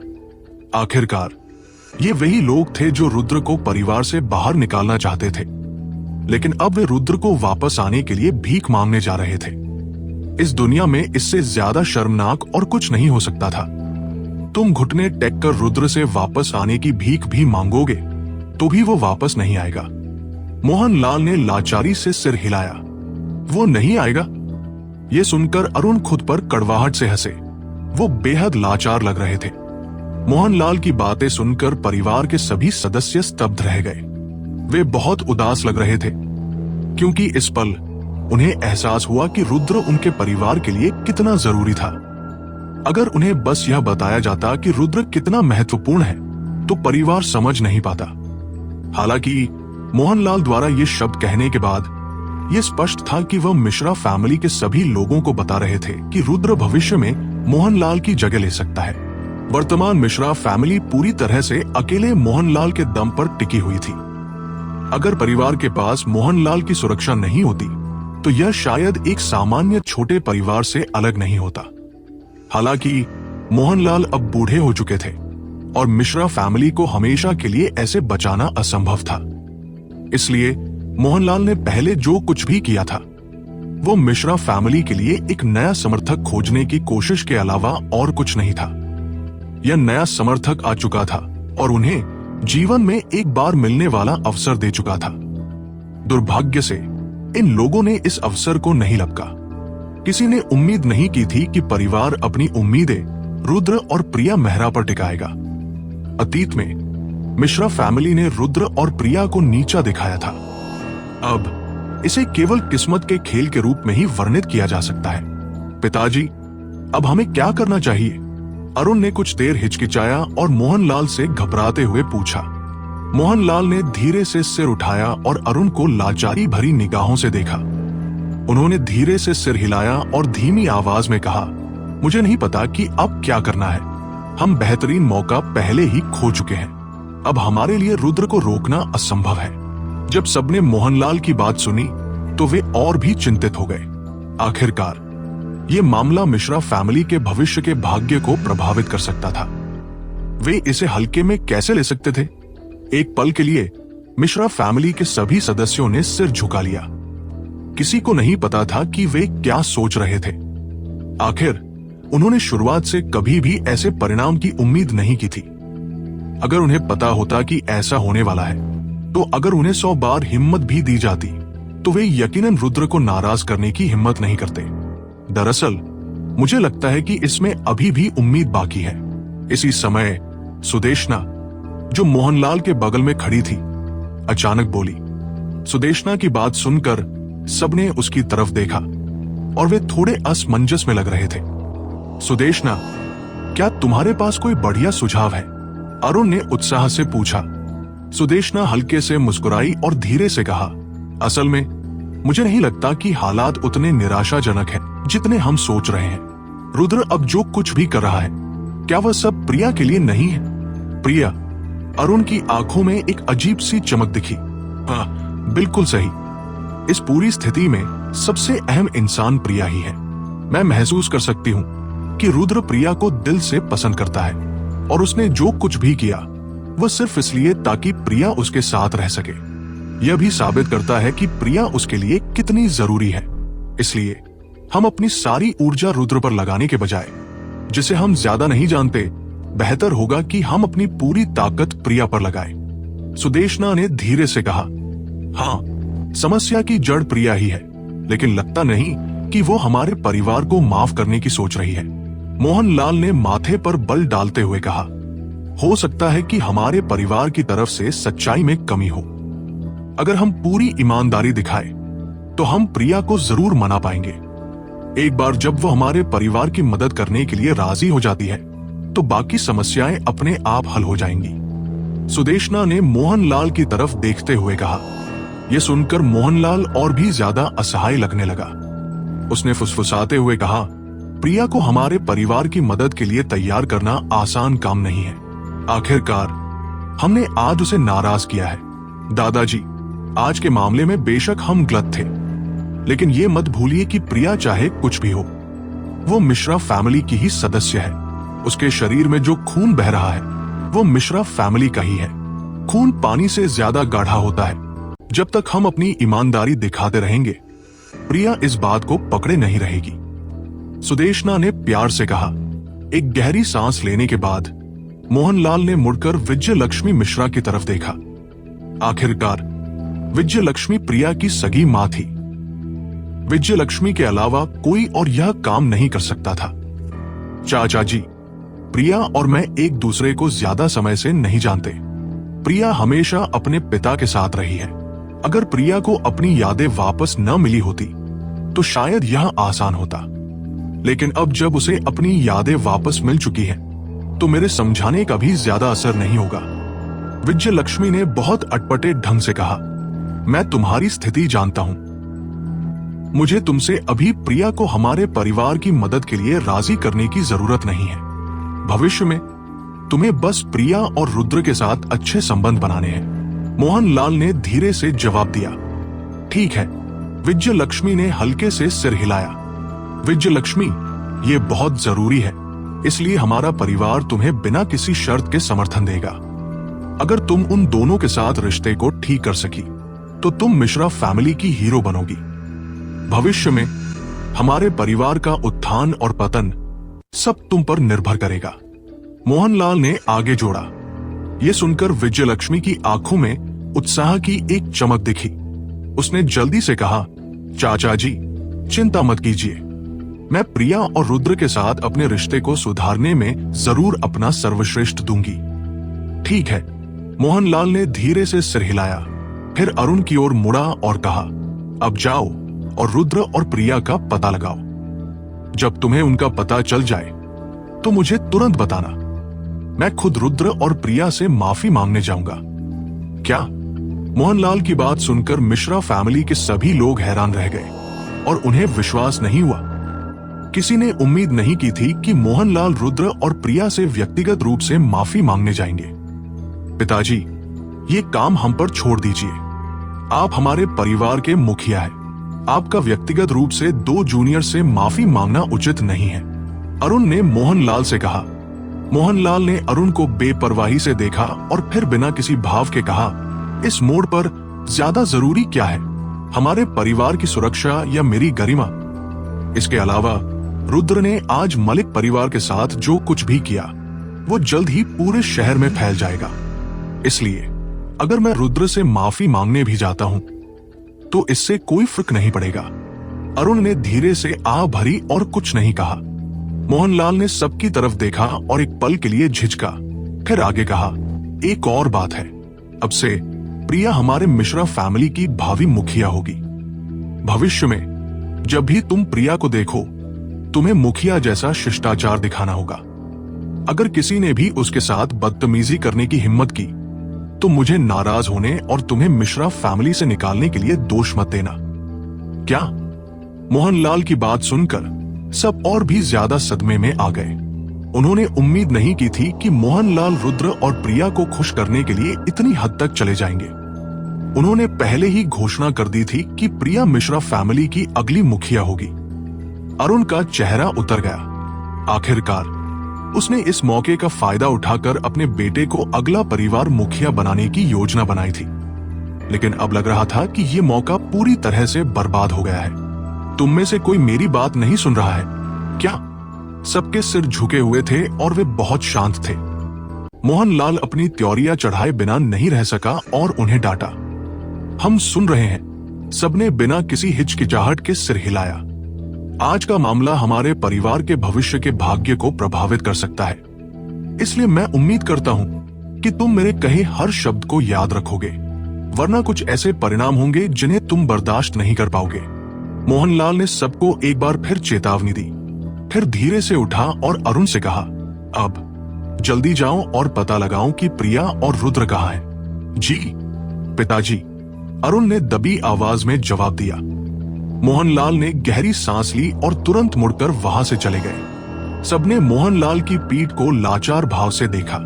आखिरकार ये वही लोग थे जो रुद्र को परिवार से बाहर निकालना चाहते थे, लेकिन अब वे रुद्र को वापस आने के लिए भीख मांगने जा रहे थे। इस दुनिया में इससे ज्यादा शर्मनाक और कुछ नहीं हो सकता था। तुम घुटने टेक कर रुद्र से वापस आने की भीख भी मांगोगे तो भी वो वापस नहीं आएगा। मोहनलाल ने लाचारी से सिर हिलाया। वो नहीं आएगा? ये सुनकर अरुण खुद पर कड़वाहट से हंसे। वो बेहद लाचार लग रहे थे। मोहनलाल की बातें सुनकर परिवार के सभी सदस्य स्तब्ध रह गए। वे बहुत उदास लग रहे थे क्योंकि इस पल उन्हें एहसास हुआ कि रुद्र उनके परिवार के लिए कितना जरूरी था। अगर उन्हें बस यह बताया जाता कि रुद्र कितना महत्वपूर्ण है तो परिवार समझ नहीं पाता। हालांकि मोहनलाल द्वारा ये शब्द कहने के बाद यह स्पष्ट था कि वह मिश्रा फैमिली के सभी लोगों को बता रहे थे कि रुद्र भविष्य में मोहनलाल की जगह ले सकता है। वर्तमान मिश्रा फैमिली पूरी तरह से अकेले मोहनलाल के दम पर टिकी हुई थी। अगर परिवार के पास मोहनलाल की सुरक्षा नहीं होती तो यह शायद एक सामान्य छोटे परिवार से अलग नहीं होता। हालांकि मोहनलाल अब बूढ़े हो चुके थे और मिश्रा फैमिली को हमेशा के लिए ऐसे बचाना असंभव था। इसलिए मोहनलाल ने पहले जो कुछ भी किया था वो मिश्रा फैमिली के लिए एक नया समर्थक खोजने की कोशिश के अलावा और कुछ नहीं था। यह नया समर्थक आ चुका था और उन्हें जीवन में एक बार मिलने वाला अवसर दे चुका था। दुर्भाग्य से इन लोगों ने इस अवसर को नहीं लपका। किसी ने उम्मीद नहीं की थी कि परिवार अपनी उम्मीदें रुद्र और प्रिया मेहरा पर टिकाएगा। अतीत में मिश्रा फैमिली ने रुद्र और प्रिया को नीचा दिखाया था। अब इसे केवल किस्मत के खेल के रूप में ही वर्णित किया जा सकता है। पिताजी, अब हमें क्या करना चाहिए? अरुण ने कुछ देर हिचकिचाया और मोहनलाल से घबराते हुए पूछा। मोहनलाल ने धीरे से सिर उठाया और अरुण को लाचारी भरी निगाहों से देखा। उन्होंने धीरे से सिर हिलाया और धीमी आवाज में कहा, मुझे नहीं पता कि अब क्या करना है। हम बेहतरीन मौका पहले ही खो चुके हैं। अब हमारे लिए रुद्र को रोकना असंभव है। जब सबने मोहनलाल की बात सुनी तो वे और भी चिंतित हो गए। आखिरकार ये मामला मिश्रा फैमिली के भविष्य के भाग्य को प्रभावित कर सकता था। वे इसे हल्के में कैसे ले सकते थे? एक पल के लिए मिश्रा फैमिली के सभी सदस्यों ने सिर झुका लिया। किसी को नहीं पता था कि वे क्या सोच रहे थे। आखिर उन्होंने शुरुआत से कभी भी ऐसे परिणाम की उम्मीद नहीं की थी। अगर उन्हें पता होता कि ऐसा होने वाला है तो अगर उन्हें 100 बार हिम्मत भी दी जाती तो वे यकीनन रुद्र को नाराज करने की हिम्मत नहीं करते। दरअसल मुझे लगता है कि इसमें अभी भी उम्मीद बाकी है। इसी समय सुदेशना, जो मोहनलाल के बगल में खड़ी थी, अचानक बोली। सुदेशना की बात सुनकर सबने उसकी तरफ देखा और वे थोड़े असमंजस में लग रहे थे। सुदेशना, क्या तुम्हारे पास कोई बढ़िया सुझाव है? अरुण ने उत्साह से पूछा। सुदेशना हल्के से मुस्कुराई और धीरे से कहा, असल में मुझे नहीं लगता कि हालात उतने निराशाजनक हैं जितने हम सोच रहे हैं। रुद्र अब जो कुछ भी कर रहा है, क्या वह सब प्रिया के लिए नहीं है? प्रिया? अरुण की आंखों में एक अजीब सी चमक दिखी। हाँ, बिल्कुल सही। इस पूरी स्थिति में सबसे अहम इंसान प्रिया ही है। मैं महसूस कर सकती हूँ कि रुद्र प्रिया को दिल से पसंद करता है और उसने जो कुछ भी किया वह सिर्फ इसलिए ताकि प्रिया उसके साथ रह सके। यह भी साबित करता है कि प्रिया उसके लिए कितनी जरूरी है। इसलिए हम अपनी सारी ऊर्जा रुद्र पर लगाने के बजाय, जिसे हम ज्यादा नहीं जानते, बेहतर होगा कि हम अपनी पूरी ताकत प्रिया पर लगाएं। सुदेशना ने धीरे से कहा, हाँ, समस्या की जड़ प्रिया ही है, लेकिन लगता नहीं कि वो हमारे परिवार को माफ करने की सोच रही है। मोहनलाल ने माथे पर बल डालते हुए कहा, हो सकता है कि हमारे परिवार की तरफ से सच्चाई में कमी हो। अगर हम पूरी ईमानदारी दिखाए तो हम प्रिया को जरूर मना पाएंगे। एक बार जब वो हमारे परिवार की मदद करने के लिए राजी हो जाती है तो बाकी समस्याएं अपने आप हल हो जाएंगी। सुदेशना ने मोहनलाल की तरफ देखते हुए कहा। यह सुनकर मोहनलाल और भी ज्यादा असहाय लगने लगा। उसने फुसफुसाते हुए कहा, प्रिया को हमारे परिवार की मदद के लिए तैयार करना आसान काम नहीं है। आखिरकार हमने आज उसे नाराज किया है। दादाजी, आज के मामले में बेशक हम गलत थे, लेकिन ये मत भूलिए कि प्रिया चाहे कुछ भी हो, वो मिश्रा फैमिली की ही सदस्य है। उसके शरीर में जो खून बह रहा है वो मिश्रा फैमिली का ही है। खून पानी से ज्यादा गाढ़ा होता है। जब तक हम अपनी ईमानदारी दिखाते रहेंगे, प्रिया इस बात को पकड़े नहीं रहेगी। सुदेशना ने प्यार से कहा। एक गहरी सांस लेने के बाद मोहनलाल ने मुड़कर विजय लक्ष्मी मिश्रा की तरफ देखा। आखिरकार विजय लक्ष्मी प्रिया की सगी मां थी। विजय लक्ष्मी के अलावा कोई और यह काम नहीं कर सकता था। चाचा जी, प्रिया और मैं एक दूसरे को ज्यादा समय से नहीं जानते। प्रिया हमेशा अपने पिता के साथ रही है। अगर प्रिया को अपनी यादें वापस न मिली होती तो शायद यह आसान होता, लेकिन अब जब उसे अपनी यादें वापस मिल चुकी हैं, तो मेरे समझाने का भी ज्यादा असर नहीं होगा। विजय लक्ष्मी ने बहुत अटपटे ढंग से कहा, मैं तुम्हारी स्थिति जानता हूं। मुझे तुमसे अभी प्रिया को हमारे परिवार की मदद के लिए राजी करने की जरूरत नहीं है। भविष्य में तुम्हें बस प्रिया और रुद्र के साथ अच्छे संबंध बनाने हैं। मोहनलाल ने धीरे से जवाब दिया। ठीक है। विजय लक्ष्मी ने हल्के से सिर हिलाया। विजय लक्ष्मी, ये बहुत जरूरी है, इसलिए हमारा परिवार तुम्हें बिना किसी शर्त के समर्थन देगा। अगर तुम उन दोनों के साथ रिश्ते को ठीक कर सकी तो तुम मिश्रा फैमिली की हीरो बनोगी। भविष्य में हमारे परिवार का उत्थान और पतन सब तुम पर निर्भर करेगा। मोहनलाल ने आगे जोड़ा। यह सुनकर विजय लक्ष्मी की आंखों में उत्साह की एक चमक दिखी। उसने जल्दी से कहा, चाचा जी, चिंता मत कीजिए। मैं प्रिया और रुद्र के साथ अपने रिश्ते को सुधारने में जरूर अपना सर्वश्रेष्ठ दूंगी। ठीक है। मोहनलाल ने धीरे से सिर हिलाया, फिर अरुण की ओर मुड़ा और कहा, अब जाओ और रुद्र और प्रिया का पता लगाओ। जब तुम्हें उनका पता चल जाए तो मुझे तुरंत बताना। मैं खुद रुद्र और प्रिया से माफी मांगने जाऊंगा। क्या? मोहनलाल की बात सुनकर मिश्रा फैमिली के सभी लोग हैरान रह गए और उन्हें विश्वास नहीं हुआ। किसी ने उम्मीद नहीं की थी कि मोहनलाल रुद्र और प्रिया से व्यक्तिगत रूप से माफी मांगने जाएंगे। पिताजी, ये काम हम पर छोड़ दीजिए। आप हमारे परिवार के मुखिया हैं। आपका व्यक्तिगत रूप से 2 जूनियर से माफी मांगना उचित नहीं है, अरुण ने मोहनलाल से कहा। मोहनलाल ने अरुण को बेपरवाही से देखा और फिर बिना किसी भाव के कहा, इस मोड़ पर ज्यादा जरूरी क्या है, हमारे परिवार की सुरक्षा या मेरी गरिमा? इसके अलावा रुद्र ने आज मलिक परिवार के साथ जो कुछ भी किया वो जल्द ही पूरे शहर में फैल जाएगा। इसलिए अगर मैं रुद्र से माफी मांगने भी जाता हूं तो इससे कोई फर्क नहीं पड़ेगा। अरुण ने धीरे से आ भरी और कुछ नहीं कहा। मोहनलाल ने सबकी तरफ देखा और एक पल के लिए झिझका, फिर आगे कहा, एक और बात है, अब से प्रिया हमारे मिश्रा फैमिली की भावी मुखिया होगी। भविष्य में जब भी तुम प्रिया को देखो, तुम्हें मुखिया जैसा शिष्टाचार दिखाना होगा। अगर किसी ने भी उसके साथ बदतमीजी करने की हिम्मत की तो मुझे नाराज होने और तुम्हें मिश्रा फैमिली से निकालने के लिए दोष मत देना। क्या? मोहनलाल की बात सुनकर सब और भी ज्यादा सदमे में आ गए। उन्होंने उम्मीद नहीं की थी कि मोहनलाल रुद्र और प्रिया को खुश करने के लिए इतनी हद तक चले जाएंगे। उन्होंने पहले ही घोषणा कर दी थी कि प्रिया मिश्रा फैमिली की अगली मुखिया होगी। अरुण का चेहरा उतर गया। आखिरकार उसने इस मौके का फायदा उठाकर अपने बेटे को अगला परिवार मुखिया बनाने की योजना बनाई थी, लेकिन अब लग रहा था कि यह मौका पूरी तरह से बर्बाद हो गया है। तुम में से कोई मेरी बात नहीं सुन रहा है क्या? सबके सिर झुके हुए थे और वे बहुत शांत थे। मोहनलाल अपनी त्योरियां चढ़ाए बिना नहीं रह सका और उन्हें डांटा। हम सुन रहे हैं, सबने बिना किसी हिचकिचाहट के सिर हिलाया। आज का मामला हमारे परिवार के भविष्य के भाग्य को प्रभावित कर सकता है, इसलिए मैं उम्मीद करता हूं कि तुम मेरे कहे हर शब्द को याद रखोगे, वरना कुछ ऐसे परिणाम होंगे जिन्हें तुम बर्दाश्त नहीं कर पाओगे। मोहनलाल ने सबको एक बार फिर चेतावनी दी, फिर धीरे से उठा और अरुण से कहा, अब जल्दी जाओ और पता लगाओ कि प्रिया और रुद्र कहाँ हैं। जी पिताजी, अरुण ने दबी आवाज में जवाब दिया। मोहनलाल ने गहरी सांस ली और तुरंत मुड़कर वहां से चले गए। सबने मोहनलाल की पीठ को लाचार भाव से देखा।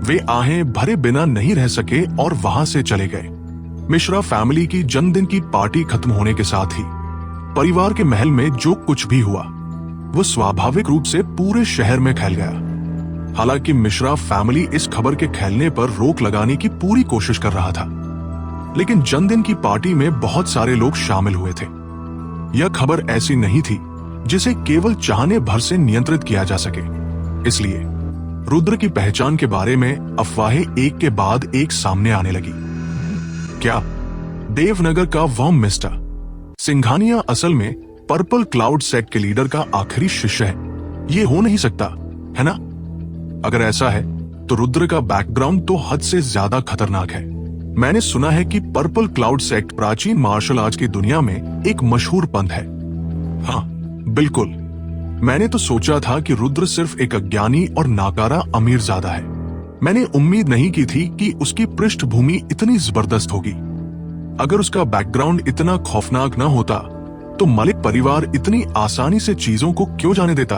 वे आहें भरे बिना नहीं रह सके और वहां से चले गए। मिश्रा फैमिली की जन्मदिन की पार्टी खत्म होने के साथ ही परिवार के महल में जो कुछ भी हुआ वो स्वाभाविक रूप से पूरे शहर में फैल गया। हालांकि मिश्रा फैमिली इस खबर के फैलने पर रोक लगाने की पूरी कोशिश कर रहा था, लेकिन जन्मदिन की पार्टी में बहुत सारे लोग शामिल हुए थे। यह खबर ऐसी नहीं थी जिसे केवल चाहने भर से नियंत्रित किया जा सके, इसलिए रुद्र की पहचान के बारे में अफवाहें एक के बाद एक सामने आने लगी। क्या देवनगर का वह मिस्टर सिंघानिया असल में पर्पल क्लाउड सेक्ट के लीडर का आखिरी शिष्य है? ये हो नहीं सकता, है ना? अगर ऐसा है तो रुद्र का बैकग्राउंड तो हद से ज्यादा खतरनाक है। मैंने सुना है कि पर्पल क्लाउड सेक्ट प्राचीन मार्शल आर्ट्स की दुनिया में एक मशहूर पंथ है। हाँ बिल्कुल, मैंने तो सोचा था कि रुद्र सिर्फ एक अज्ञानी और नाकारा अमीरजादा है। मैंने उम्मीद नहीं की थी कि उसकी पृष्ठभूमि इतनी जबरदस्त होगी। अगर उसका बैकग्राउंड इतना खौफनाक न होता तो मलिक परिवार इतनी आसानी से चीजों को क्यों जाने देता?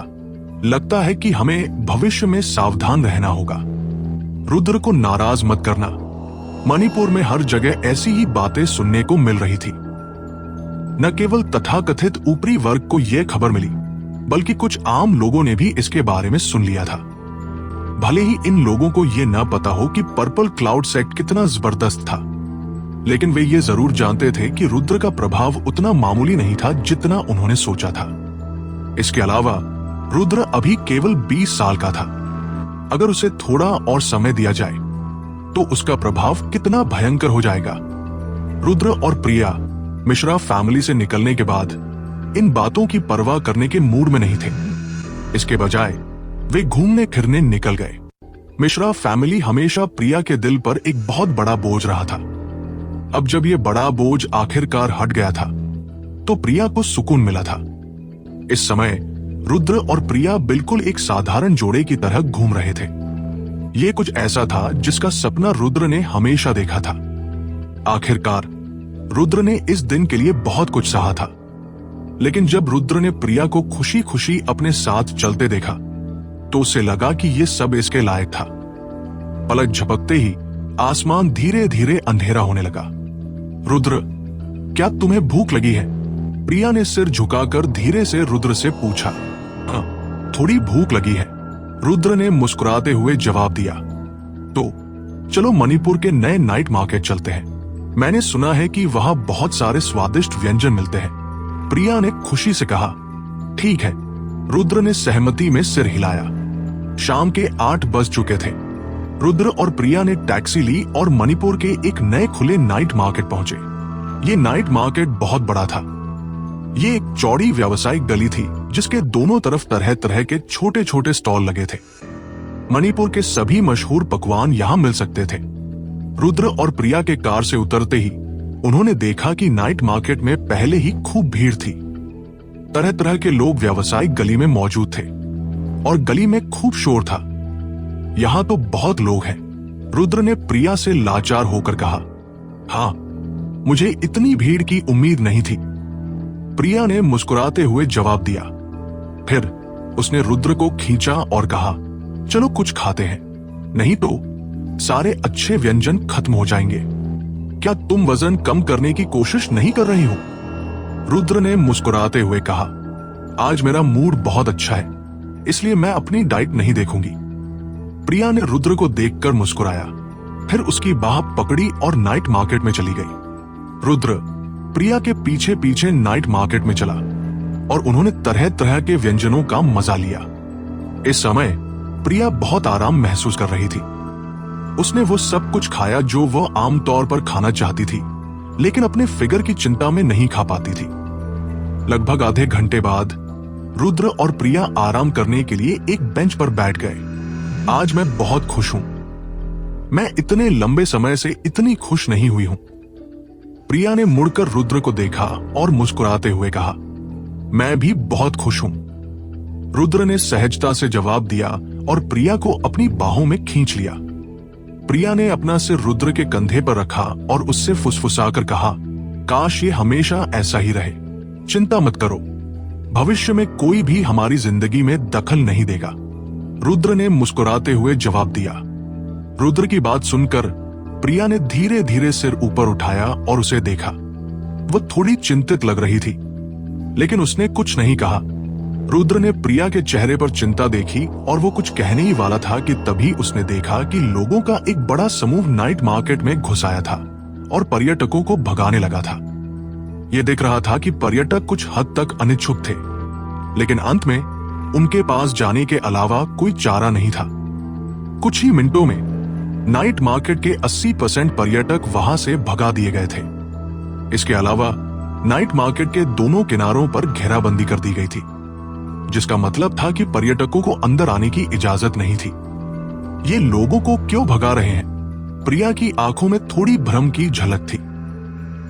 लगता है कि हमें भविष्य में सावधान रहना होगा। रुद्र को नाराज मत करना। मणिपुर में हर जगह ऐसी ही बातें सुनने को मिल रही थी। न केवल तथाकथित ऊपरी वर्ग को यह खबर मिली, बल्कि कुछ आम लोगों ने भी इसके बारे में सुन लिया था। भले ही इन लोगों को यह न पता हो कि पर्पल क्लाउड सेक्ट कितना जबरदस्त था, लेकिन वे ये जरूर जानते थे कि रुद्र का प्रभाव उतना मामूली नहीं था जितना उन्होंने सोचा था। इसके अलावा रुद्र अभी केवल 20 साल का था। अगर उसे थोड़ा और समय दिया जाए तो उसका प्रभाव कितना भयंकर हो जाएगा। रुद्र और प्रिया मिश्रा फैमिली से निकलने के बाद इन बातों की परवाह करने के मूड में नहीं थे। इसके बजाय वे घूमने फिरने निकल गए। मिश्रा फैमिली हमेशा प्रिया के दिल पर एक बहुत बड़ा बोझ रहा था। अब जब ये बड़ा बोझ आखिरकार हट गया था तो प्रिया को सुकून मिला था। इस समय रुद्र और प्रिया बिल्कुल एक साधारण जोड़े की तरह घूम रहे थे। ये कुछ ऐसा था जिसका सपना रुद्र ने हमेशा देखा था। आखिरकार रुद्र ने इस दिन के लिए बहुत कुछ सहा था, लेकिन जब रुद्र ने प्रिया को खुशी खुशी अपने साथ चलते देखा तो उसे लगा कि ये सब इसके लायक था। पलक झपकते ही आसमान धीरे धीरे अंधेरा होने लगा। रुद्र, क्या तुम्हें भूख लगी है? प्रिया ने सिर झुकाकर धीरे से रुद्र से पूछा। हाँ, थोड़ी भूख लगी है, रुद्र ने मुस्कुराते हुए जवाब दिया। तो चलो मणिपुर के नए नाइट मार्केट चलते हैं। मैंने सुना है कि वहां बहुत सारे स्वादिष्ट व्यंजन मिलते हैं। प्रिया ने खुशी से कहा। ठीक है, रुद्र ने सहमति में सिर हिलाया। शाम के 8 बज चुके थे। रुद्र और प्रिया ने टैक्सी ली और मणिपुर के एक नए खुले नाइट मार्केट पहुंचे। ये नाइट मार्केट बहुत बड़ा था। ये एक चौड़ी व्यावसायिक गली थी जिसके दोनों तरफ तरह तरह के छोटे छोटे स्टॉल लगे थे। मणिपुर के सभी मशहूर पकवान यहां मिल सकते थे। रुद्र और प्रिया के कार से उतरते ही उन्होंने देखा कि नाइट मार्केट में पहले ही खूब भीड़ थी। तरह तरह के लोग व्यावसायिक गली में मौजूद थे और गली में खूब शोर था। यहां तो बहुत लोग हैं, रुद्र ने प्रिया से लाचार होकर कहा। हाँ, मुझे इतनी भीड़ की उम्मीद नहीं थी, प्रिया ने मुस्कुराते हुए जवाब दिया। फिर उसने रुद्र को खींचा और कहा, चलो कुछ खाते हैं, नहीं तो सारे अच्छे व्यंजन खत्म हो जाएंगे। क्या तुम वजन कम करने की कोशिश नहीं कर रही हो? रुद्र ने मुस्कुराते हुए कहा, आज मेरा मूड बहुत अच्छा है, इसलिए मैं अपनी डाइट नहीं देखूंगी। प्रिया ने रुद्र को देखकर मुस्कुराया, फिर उसकी बाह पकड़ी और नाइट मार्केट में चली गई। रुद्र प्रिया के पीछे पीछे नाइट मार्केट में चला और उन्होंने तरह तरह के व्यंजनों का मजा लिया। इस समय प्रिया बहुत आराम महसूस कर रही थी। उसने वो सब कुछ खाया जो वह आमतौर पर खाना चाहती थी, लेकिन अपने फिगर की चिंता में नहीं खा पाती थी। लगभग आधे घंटे बाद रुद्र और प्रिया आराम करने के लिए एक बेंच पर बैठ गए। आज मैं बहुत खुश हूं, मैं इतने लंबे समय से इतनी खुश नहीं हुई हूं। प्रिया ने मुड़कर रुद्र को देखा और मुस्कुराते हुए कहा, मैं भी बहुत खुश हूं। रुद्र ने सहजता से जवाब दिया और प्रिया को अपनी बाहों में खींच लिया। प्रिया ने अपना सिर रुद्र के कंधे पर रखा और उससे फुसफुसाकर कहा, काश ये हमेशा ऐसा ही रहे। चिंता मत करो, भविष्य में कोई भी हमारी जिंदगी में दखल नहीं देगा। रुद्र ने मुस्कुराते हुए जवाब दिया। रुद्र की बात सुनकर प्रिया ने धीरे धीरे सिर ऊपर उठाया और उसे देखा। वह थोड़ी चिंतित लग रही थी, लेकिन उसने कुछ नहीं कहा। रुद्र ने प्रिया के चेहरे पर चिंता देखी और वो कुछ कहने ही वाला था कि तभी उसने देखा कि लोगों का एक बड़ा समूह नाइट मार्केट में घुस आया था और पर्यटकों को भगाने लगा था। ये दिख रहा था कि पर्यटक कुछ हद तक अनिच्छुक थे, लेकिन अंत में उनके पास जाने के अलावा कोई चारा नहीं था। कुछ ही मिनटों में नाइट मार्केट के 80% पर्यटक वहां से भगा दिए गए थे। इसके अलावा नाइट मार्केट के दोनों किनारों पर घेराबंदी कर दी गई थी, जिसका मतलब था कि पर्यटकों को अंदर आने की इजाजत नहीं थी। ये लोगों को क्यों भगा रहे हैं? प्रिया की आंखों में थोड़ी भ्रम की झलक थी।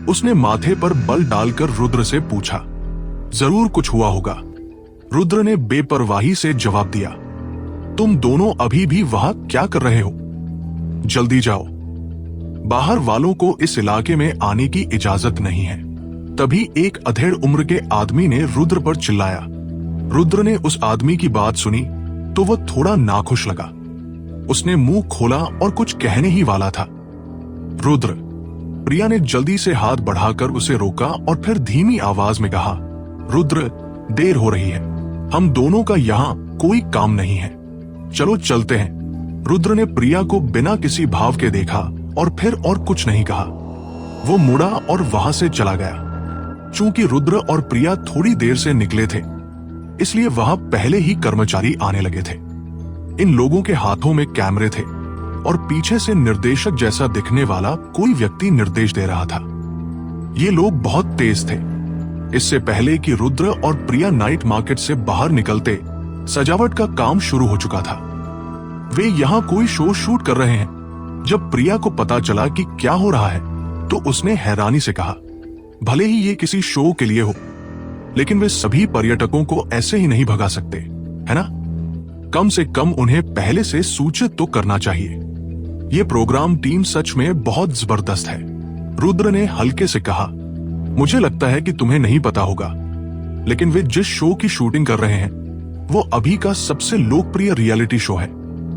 उसने माथे पर बल डालकर रुद्र से पूछा, जरूर कुछ हुआ होगा। रुद्र ने बेपरवाही से जवाब दिया, तुम दोनों अभी भी वहां क्या कर रहे हो? जल्दी जाओ, बाहर वालों को इस इलाके में आने की इजाजत नहीं है। तभी एक अधेड़ उम्र के आदमी ने रुद्र पर चिल्लाया। रुद्र ने उस आदमी की बात सुनी तो वह थोड़ा नाखुश लगा। उसने मुंह खोला और कुछ कहने ही वाला था। रुद्र, प्रिया ने जल्दी से हाथ बढ़ाकर उसे रोका और फिर धीमी आवाज में कहा, रुद्र, देर हो रही है, हम दोनों का यहाँ कोई काम नहीं है, चलो चलते हैं। रुद्र ने प्रिया को बिना किसी भाव के देखा और फिर और कुछ नहीं कहा। वो मुड़ा और वहां से चला गया। चूंकि रुद्र और प्रिया थोड़ी देर से निकले थे, इसलिए वहां पहले ही कर्मचारी आने लगे थे। इन लोगों के हाथों में कैमरे थे और पीछे से निर्देशक जैसा दिखने वाला कोई व्यक्ति निर्देश दे रहा था। ये लोग बहुत तेज थे। इससे पहले कि रुद्र और प्रिया नाइट मार्केट से बाहर निकलते, सजावट का काम शुरू हो चुका था। वे यहाँ कोई शो शूट कर रहे हैं। जब प्रिया को पता चला कि क्या हो रहा है, तो उसने हैरानी से कहा, भले ही ये किसी शो के लिए हो, लेकिन वे सभी पर्यटकों को ऐसे ही नहीं भगा सकते, है ना? कम से कम उन्हें पहले से सूचित तो करना चाहिए। ये प्रोग्राम टीम सच में बहुत जबरदस्त है। रुद्र ने हल्के से कहा, मुझे लगता है कि तुम्हें नहीं पता होगा, लेकिन वे जिस शो की शूटिंग कर रहे हैं वो अभी का सबसे लोकप्रिय रियलिटी शो है।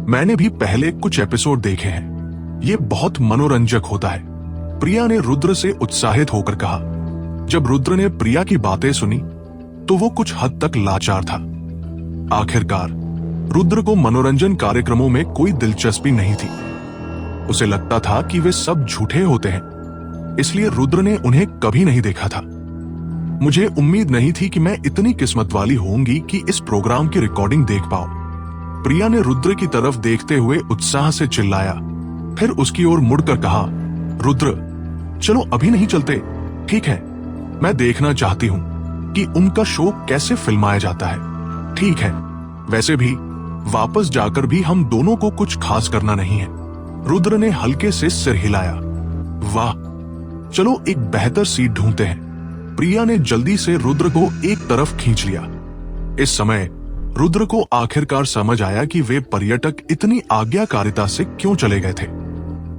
मैंने भी पहले कुछ एपिसोड देखे हैं। ये बहुत मनोरंजक होता है, प्रिया ने रुद्र से उत्साहित होकर कहा। जब रुद्र ने प्रिया की बातें सुनी तो वो कुछ हद तक लाचार था। आखिरकार रुद्र को मनोरंजन कार्यक्रमों में कोई दिलचस्पी नहीं थी। उसे लगता था कि वे सब झूठे होते हैं, इसलिए रुद्र ने उन्हें कभी नहीं देखा था। मुझे उम्मीद नहीं थी कि मैं इतनी किस्मत वाली होंगी कि इस प्रोग्राम की रिकॉर्डिंग देख पाऊं। प्रिया ने रुद्र की तरफ देखते हुए उत्साह से चिल्लाया, फिर उसकी ओर मुड़कर कहा, रुद्र, चलो अभी नहीं चलते, ठीक है? मैं देखना चाहती हूं कि उनका शो कैसे फिल्माया जाता है। ठीक है, वैसे भी वापस जाकर भी हम दोनों को कुछ खास करना नहीं है। रुद्र ने हल्के से सिर हिलाया। वाह, चलो एक बेहतर सीट ढूंढते हैं। प्रिया ने जल्दी से रुद्र को एक तरफ खींच लिया। इस समय रुद्र को आखिरकार समझ आया कि वे पर्यटक इतनी आज्ञाकारिता से क्यों चले गए थे।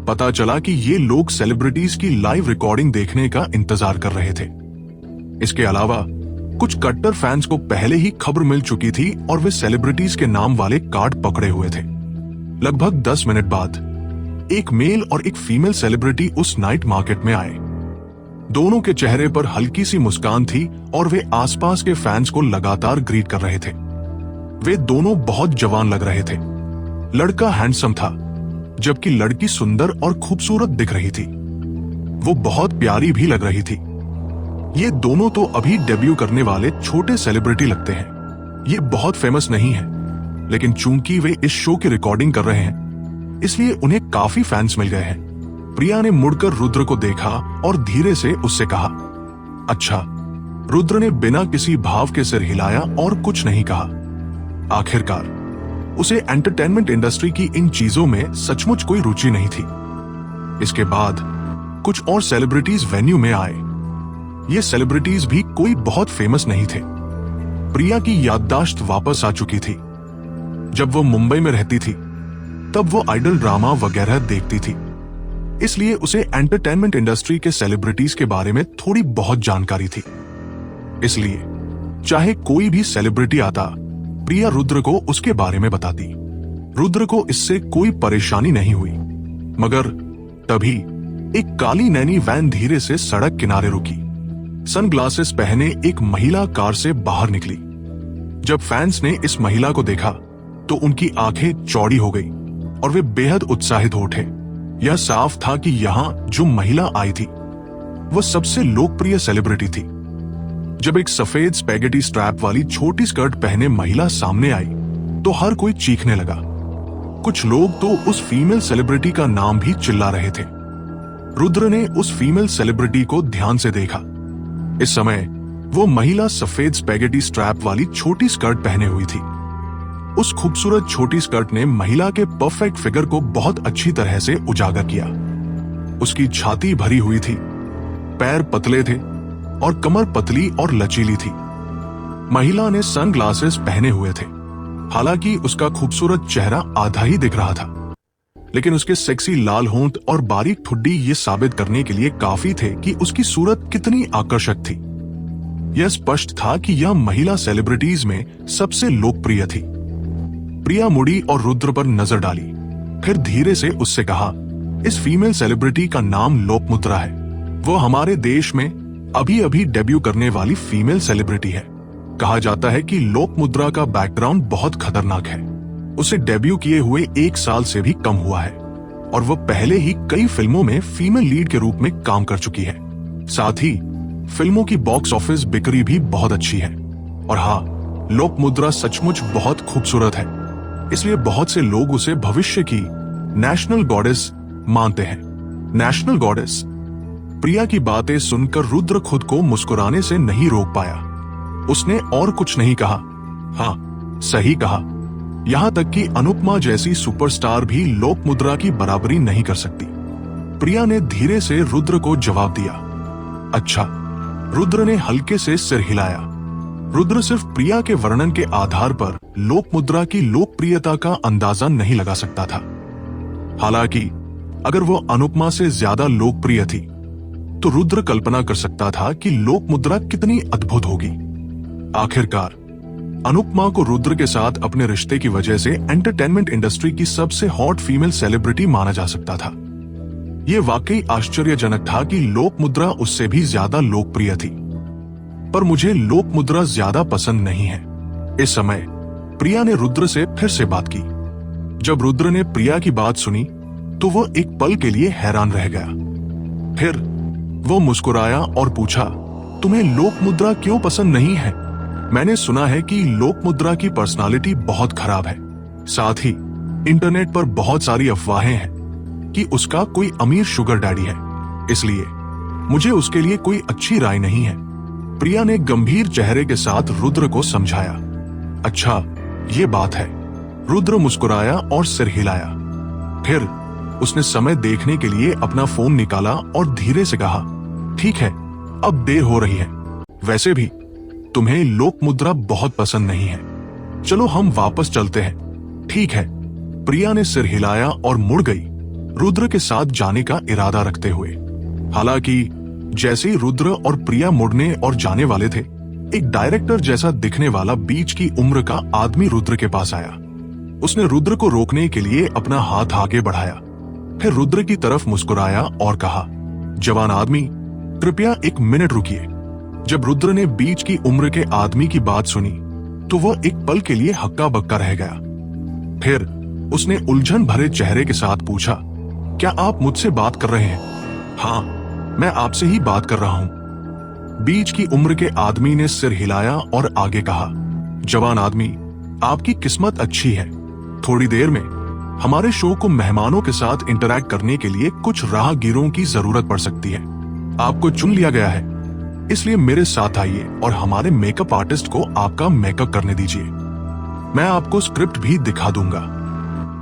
पता चला कि ये लोग सेलिब्रिटीज की लाइव रिकॉर्डिंग देखने का इंतजार कर रहे थे। इसके अलावा कुछ कट्टर फैंस को पहले ही खबर मिल चुकी थी और वे सेलिब्रिटीज के नाम वाले कार्ड पकड़े हुए थे। लगभग 10 मिनट बाद एक मेल और एक फीमेल सेलिब्रिटी उस नाइट मार्केट में आए। दोनों के चेहरे पर हल्की सी मुस्कान थी और वे आसपास के फैंस को लगातार ग्रीट कर रहे थे। वे दोनों बहुत जवान लग रहे थे। लड़का हैंडसम था, जबकि लड़की सुंदर और खूबसूरत दिख रही थी। वो बहुत प्यारी भी लग रही थी। ये दोनों तो अभी डेब्यू करने वाले छोटे सेलिब्रिटी लगते हैं। ये बहुत फेमस नहीं है, लेकिन चूंकि वे इस शो की रिकॉर्डिंग कर रहे हैं, इसलिए उन्हें काफी फैंस मिल गए हैं। प्रिया ने मुड़कर रुद्र को देखा और धीरे से उससे कहा, अच्छा। रुद्र ने बिना किसी भाव के सिर हिलाया और कुछ नहीं कहा। आखिरकार उसे एंटरटेनमेंट इंडस्ट्री की इन चीजों में सचमुच कोई रुचि नहीं थी। इसके बाद कुछ और सेलिब्रिटीज वेन्यू में आए। ये सेलिब्रिटीज भी कोई बहुत फेमस नहीं थे। प्रिया की याददाश्त वापस आ चुकी थी। जब वो मुंबई में रहती थी, तब वो आइडल ड्रामा वगैरह देखती थी, इसलिए उसे एंटरटेनमेंट इंडस्ट्री के सेलिब्रिटीज के बारे में थोड़ी बहुत जानकारी थी। इसलिए चाहे कोई भी सेलिब्रिटी आता, प्रिया रुद्र को उसके बारे में बताती। रुद्र को इससे कोई परेशानी नहीं हुई। मगर तभी एक काली नैनी वैन धीरे से सड़क किनारे रुकी। सनग्लासेस पहने एक महिला कार से बाहर निकली। जब फैंस ने इस महिला को देखा तो उनकी आंखें चौड़ी हो गई और वे बेहद उत्साहित हो उठे। यह साफ था कि यहां जो महिला आई थी वह सबसे लोकप्रिय सेलिब्रिटी थी। जब एक सफेद स्पैगेटी स्ट्रैप वाली छोटी स्कर्ट पहने महिला सामने आई तो हर कोई चीखने लगा। कुछ लोग तो उस फीमेल सेलिब्रिटी का नाम भी चिल्ला रहे थे। रुद्र ने उस फीमेल सेलिब्रिटी को ध्यान से देखा। इस समय वो महिला सफेद स्पैगेटी स्ट्रैप वाली छोटी स्कर्ट पहने हुई थी। उस खूबसूरत छोटी स्कर्ट ने महिला के परफेक्ट फिगर को बहुत अच्छी तरह से उजागर किया। उसकी छाती भरी हुई थी, पैर पतले थे और कमर पतली और लचीली थी। महिला ने सनग्लासेस पहने हुए थे। हालांकि उसका खूबसूरत चेहरा आधा ही दिख रहा था, लेकिन उसके सेक्सी लाल होंठ और बारीक ठुड्डी ये साबित करने के लिए काफी थे कि उसकी सूरत कितनी आकर्षक थी। यह स्पष्ट था कि यह महिला सेलिब्रिटीज में सबसे लोकप्रिय थी। प्रिया मुड़ी और रुद्र पर नजर डाली, फिर धीरे से उससे कहा, इस फीमेल सेलिब्रिटी का नाम लोपमुद्रा है। वो हमारे देश में अभी अभी डेब्यू करने वाली फीमेल सेलिब्रिटी है। कहा जाता है कि लोपमुद्रा का बैकग्राउंड बहुत खतरनाक है। उसे डेब्यू किए हुए 1 साल से भी कम हुआ है और वो पहले ही कई फिल्मों में फीमेल लीड के रूप में काम कर चुकी है। साथ ही फिल्मों की बॉक्स ऑफिस बिक्री भी बहुत अच्छी है। और हाँ, लोपमुद्रा सचमुच बहुत खूबसूरत है, इसलिए बहुत से लोग उसे भविष्य की नेशनल गॉडेस मानते हैं। National goddess. प्रिया की बातें सुनकर रुद्र खुद को मुस्कुराने से नहीं रोक पाया। उसने और कुछ नहीं कहा। हाँ, सही कहा। यहां तक कि अनुपमा जैसी सुपरस्टार भी लोपमुद्रा की बराबरी नहीं कर सकती। प्रिया ने धीरे से रुद्र को जवाब दिया। अच्छा। रुद्र ने हल्के से सिर हिलाया। रुद्र सिर्फ प्रिया के वर्णन के आधार पर लोपमुद्रा की लोकप्रियता का अंदाजा नहीं लगा सकता था। हालांकि अगर वो अनुपमा से ज्यादा लोकप्रिय थी तो रुद्र कल्पना कर सकता था कि लोपमुद्रा कितनी अद्भुत होगी। आखिरकार अनुपमा को रुद्र के साथ अपने रिश्ते की वजह से एंटरटेनमेंट इंडस्ट्री की सबसे हॉट फीमेल सेलिब्रिटी माना जा सकता था। यह वाकई आश्चर्यजनक था कि लोपमुद्रा उससे भी ज्यादा लोकप्रिय थी। पर मुझे लोपमुद्रा ज्यादा पसंद नहीं है। इस समय प्रिया ने रुद्र से फिर से बात की। जब रुद्र ने प्रिया की बात सुनी तो वो एक पल के लिए हैरान रह गया। फिर वो मुस्कुराया और पूछा, तुम्हें लोपमुद्रा क्यों पसंद नहीं है? मैंने सुना है कि लोपमुद्रा की पर्सनालिटी बहुत खराब है। साथ ही इंटरनेट पर बहुत सारी अफवाहें हैं कि उसका कोई अमीर शुगर डैडी है, इसलिए मुझे उसके लिए कोई अच्छी राय नहीं है। प्रिया ने गंभीर चेहरे के साथ रुद्र को समझाया। अच्छा, ये बात है। रुद्र मुस्कुराया और सिर हिलाया। फिर उसने समय देखने के लिए अपना फोन निकाला और धीरे से कहा, ठीक है, अब देर हो रही है। वैसे भी तुम्हें लोक मुद्रा बहुत पसंद नहीं है। चलो हम वापस चलते हैं। ठीक है, प्रिया ने सिर हिलाया और मुड़ गई, रुद्र के साथ जाने का इरादा रखते हुए। हालांकि जैसे ही रुद्र और प्रिया मुड़ने और जाने वाले थे, एक डायरेक्टर जैसा दिखने वाला बीच की उम्र का आदमी रुद्र के पास आया। उसने रुद्र को रोकने के लिए अपना हाथ आगे बढ़ाया, फिर रुद्र की तरफ मुस्कुराया और कहा, जवान आदमी, कृपया 1 मिनट रुकिए। जब रुद्र ने बीच की उम्र के आदमी की बात सुनी तो वह एक पल के लिए हक्का बक्का रह गया। फिर उसने उलझन भरे चेहरे के साथ पूछा, क्या आप मुझसे बात कर रहे हैं? हाँ, मैं आपसे ही बात कर रहा हूं। बीच की उम्र के आदमी ने सिर हिलाया और आगे कहा, जवान आदमी, आपकी किस्मत अच्छी है। थोड़ी देर में हमारे शो को मेहमानों के साथ इंटरैक्ट करने के लिए कुछ राहगीरों की जरूरत पड़ सकती है। आपको चुन लिया गया है, इसलिए मेरे साथ आइए और हमारे मेकअप आर्टिस्ट को आपका मेकअप करने दीजिए। मैं आपको स्क्रिप्ट भी दिखा दूंगा।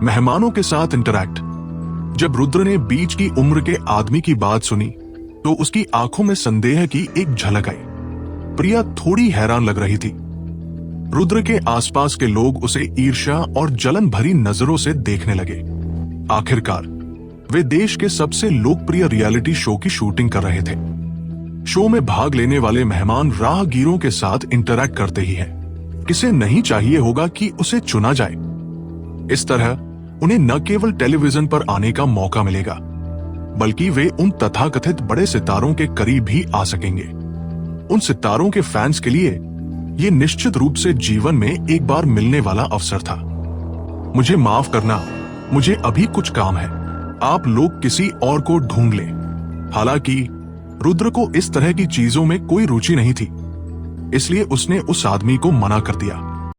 मेहमानों के साथ इंटरैक्ट। जब रुद्र ने बीच की उम्र के आदमी की बात सुनी तो उसकी आंखों में संदेह की एक झलक आई। प्रिया थोड़ी हैरान लग रही थी। रुद्र के आसपास के लोग उसे ईर्ष्या और जलन भरी नजरों से देखने लगे। आखिरकार वे देश के सबसे लोकप्रिय रियलिटी शो की शूटिंग कर रहे थे। शो में भाग लेने वाले मेहमान राहगीरों के साथ इंटरैक्ट करते ही हैं। किसे नहीं चाहिए होगा कि उसे चुना जाए। इस तरह उन्हें न केवल टेलीविजन पर आने का मौका मिलेगा, बल्कि वे उन तथाकथित बड़े सितारों के करीब भी आ सकेंगे। उन सितारों के फैंस के लिए ये निश्चित रूप से जीवन में एक बार मिलने वाला अवसर था। मुझे माफ करना, मुझे अभी कुछ काम है। आप लोग किसी और को ढूंढ लें। हालांकि रुद्र को इस तरह की चीजों में कोई रुचि नहीं थी, इसलिए उसने उस आदमी को मना कर दिया।